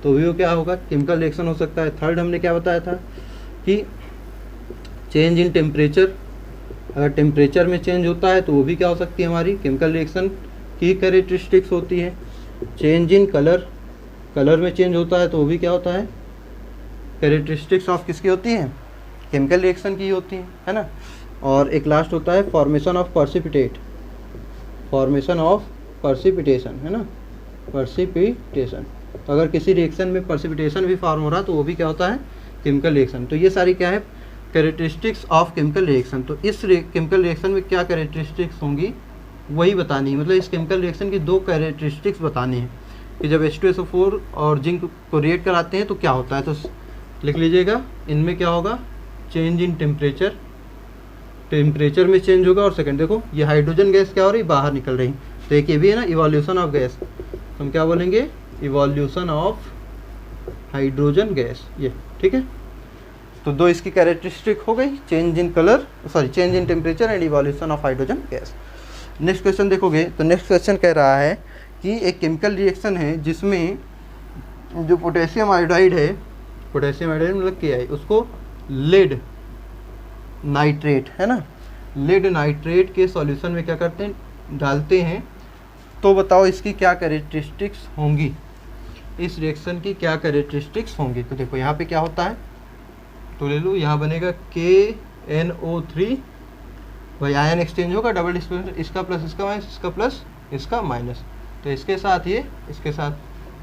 तो भी वो क्या होगा, केमिकल रिएक्शन हो सकता है। थर्ड हमने क्या बताया था कि चेंज इन टेम्परेचर, अगर टेम्परेचर में चेंज होता है तो वो भी क्या हो सकती है, हमारी केमिकल रिएक्शन की कैरेक्टरिस्टिक्स होती है। चेंज इन कलर, कलर में चेंज होता है तो वो भी क्या होता है, कैरेक्टरिस्टिक्स ऑफ किसकी होती है, केमिकल रिएक्शन की होती है ना। और एक लास्ट होता है formation of precipitate, formation of precipitation, है ना, पर्सिपिटेशन। तो अगर किसी रिएक्शन में पर्सिपिटेशन भी फॉर्म हो रहा तो वो भी क्या होता है, केमिकल रिएक्शन। तो ये सारी क्या है, कैरेक्टरिस्टिक्स ऑफ केमिकल रिएक्शन। तो इस केमिकल रिएक्शन में क्या कैरेक्टरिस्टिक्स होंगी वही बतानी है, मतलब इस केमिकल रिएक्शन की दो कैरेक्टरिस्टिक्स बतानी है कि जब H2SO4 और जिंक को रिएक्ट कराते हैं तो क्या होता है। तो लिख लीजिएगा, इनमें क्या होगा, चेंज इन टेम्परेचर, टेम्परेचर में चेंज होगा। और सेकंड देखो, ये हाइड्रोजन गैस क्या हो रही, बाहर निकल रही, तो एक ये भी है ना, इवोल्यूशन ऑफ गैस, तो हम क्या बोलेंगे, इवोल्यूशन ऑफ हाइड्रोजन गैस, ये ठीक है। तो दो इसकी कैरेक्टरिस्टिक हो गई, change in colour, sorry change in temperature and evolution of hydrogen gas. Next question देखोगे तो नेक्स्ट क्वेश्चन कह रहा है कि एक केमिकल रिएक्शन है जिसमें जो पोटेशियम आयोडाइड है, पोटेशियम आयोडाइड मतलब Ki, उसको लेड नाइट्रेट, है ना, लेड नाइट्रेट के सॉल्यूशन में क्या करते हैं, डालते हैं। तो बताओ इसकी क्या कैरेक्टरिस्टिक्स होंगी, इस रिएक्शन की क्या कैरेक्टरिस्टिक्स होंगी। तो देखो यहाँ पे क्या होता है, तो ले लो, यहाँ बनेगा KNO3, भाई आयन एक्सचेंज होगा, डबल डिस्प्लेसमेंट, इसका प्लस इसका माइनस, इसका प्लस इसका माइनस, तो इसके साथ ये इसके साथ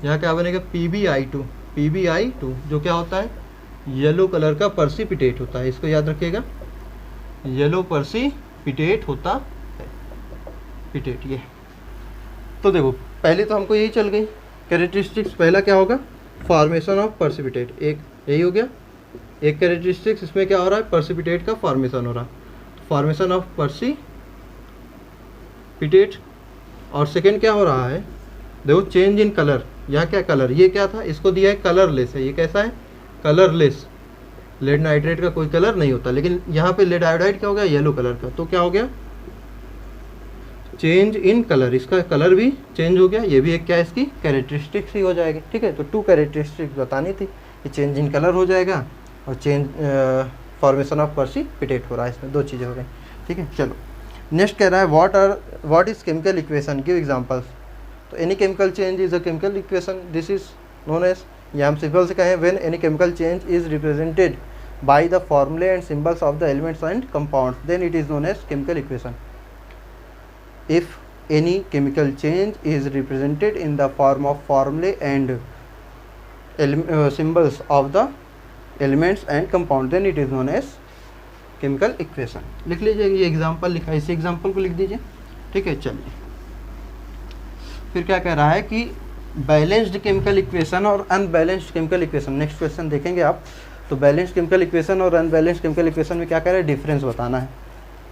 यहाँ क्या बनेगा, PbI2, PbI2 जो क्या होता है, येलो कलर का पर्सिपिटेट होता है, इसको याद रखिएगा, येलो पर्सिपिटेट होता है, पिटेट ये। तो देखो पहले तो हमको यही चल गई कैरेक्टरिस्टिक्स, पहला क्या होगा, फॉर्मेशन ऑफ पर्सिपिटेट, एक यही हो गया, एक कैरेक्टरिस्टिक्स इसमें क्या हो रहा है, पर्सिपिटेट का फॉर्मेशन हो रहा, फॉर्मेशन ऑफ पर्सिपिटेट। और सेकेंड क्या हो रहा है, देखो चेंज इन कलर, यह क्या कलर, ये क्या था, इसको दिया है कलरलेस है, ये कैसा है, कलरलेस, लेड नाइट्रेट का कोई कलर नहीं होता, लेकिन यहाँ पे लेड आयोडाइड क्या हो गया, येलो कलर का, तो क्या हो गया, चेंज इन कलर, इसका कलर भी चेंज हो गया, ये भी एक क्या इसकी कैरेक्टरिस्टिक्स ही हो जाएगी, ठीक है। तो टू कैरेक्टरिस्टिक्स बतानी थी कि चेंज इन कलर हो जाएगा और चेंज फॉर्मेशन ऑफ पर्सिपिटेट हो रहा है, इसमें दो चीज़ें हो गई, ठीक है। चलो नेक्स्ट कह रहा है what is chemical equation, give examples. तो any chemical change is a chemical equation, this is known as, या हम सिंपल से कहें when any chemical change is represented by the formulae and symbols of the elements and compounds then it is known as chemical equation. If any chemical change is represented in the form of formulae and symbols of the elements and compound then it is known as chemical equation। लिख लीजिए, ये example लिखा है, इसी example को लिख दीजिए, ठीक है। चलिए फिर क्या कह रहा है कि बैलेंस्ड केमिकल इक्वेशन और unbalanced chemical equation, next question देखेंगे आप। तो बैलेंस्ड केमिकल इक्वेशन और अनबैलेंस्ड केमिकल इक्वेशन में क्या कह रहा है, डिफरेंस बताना है।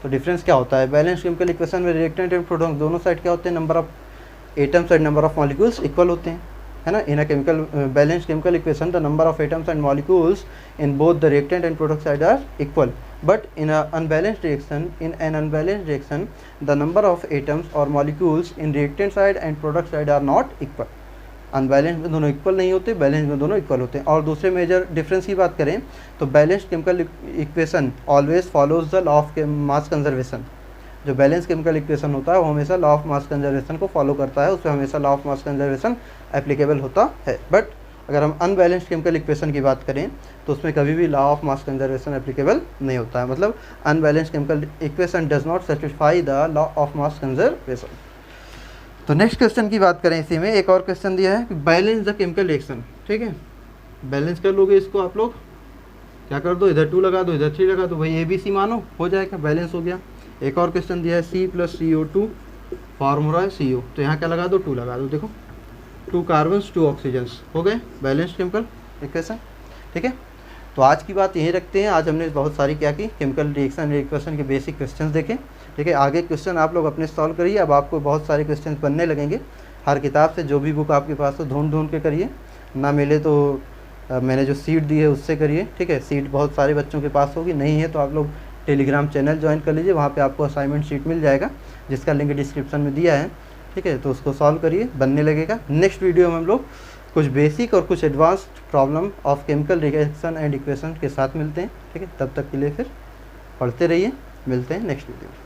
तो डिफरेंस क्या होता है, बैलेंस केमिकल इक्वेशन में रिएक्टेंट एंड प्रोडक्ट दोनों साइड क्या होते हैं, number of atoms and number of molecules equal होते हैं, है ना। In a chemical balance chemical equation the number of atoms and molecules in both the reactant and product side are equal, but in a unbalanced reaction, in an unbalanced reaction the number of atoms और molecules in reactant side and product side are not equal. Unbalance में दोनों equal नहीं होते, balance में दोनों equal होते हैं। और दूसरे मेजर डिफरेंस की बात करें तो balanced chemical equation always follows the law of mass conservation. जो बैलेंस केमिकल इक्वेशन होता है वो हमेशा लॉ ऑफ मास कंजर्वेशन को फॉलो करता है, उसमें हमेशा law of mass conservation applicable होता है। बट अगर हम अनबैलेंस्ड केमिकल इक्वेशन की बात करें तो उसमें कभी भी law of mass conservation applicable नहीं होता है, मतलब unbalanced chemical equation does not satisfy the law of mass conservation. तो नेक्स्ट क्वेश्चन की बात करें, इसी में एक और क्वेश्चन दिया है कि बैलेंस द केमिकल रिएक्शन। ठीक है, बैलेंस कर लोगे इसको आप लोग, क्या कर दो, इधर 2 लगा दो, इधर 3 लगा दो, भाई ABC मानो, हो जाएगा, बैलेंस हो गया। एक और क्वेश्चन दिया है C+CO2 फार्मूला है CO, तो यहाँ क्या लगा दो, 2 लगा दो, देखो 2 कार्बन्स 2 ऑक्सीजन्स, हो गए बैलेंस केमिकल इक्वेशन। ठीक है, तो आज की बात यही रखते हैं। आज हमने बहुत सारी क्या की, केमिकल रिएक्शन इक्वेशन के बेसिक क्वेश्चंस देखे। ठीक है, आगे क्वेश्चन आप लोग अपने सॉल्व करिए। अब आपको बहुत सारे क्वेश्चंस बनने लगेंगे हर किताब से, जो भी बुक आपके पास हो ढूंढ के करिए, ना मिले तो मैंने जो सीट दी है उससे करिए। ठीक है, सीट बहुत सारे बच्चों के पास होगी, नहीं है तो आप लोग टेलीग्राम चैनल ज्वाइन कर लीजिए, वहाँ पे आपको असाइनमेंट शीट मिल जाएगा जिसका लिंक डिस्क्रिप्शन में दिया है। ठीक है, तो उसको सॉल्व करिए, बनने लगेगा। नेक्स्ट वीडियो में हम लोग कुछ बेसिक और कुछ advanced problem of chemical reaction and equation के साथ मिलते हैं। ठीक है, तब तक के लिए फिर पढ़ते रहिए, मिलते हैं नेक्स्ट वीडियो में।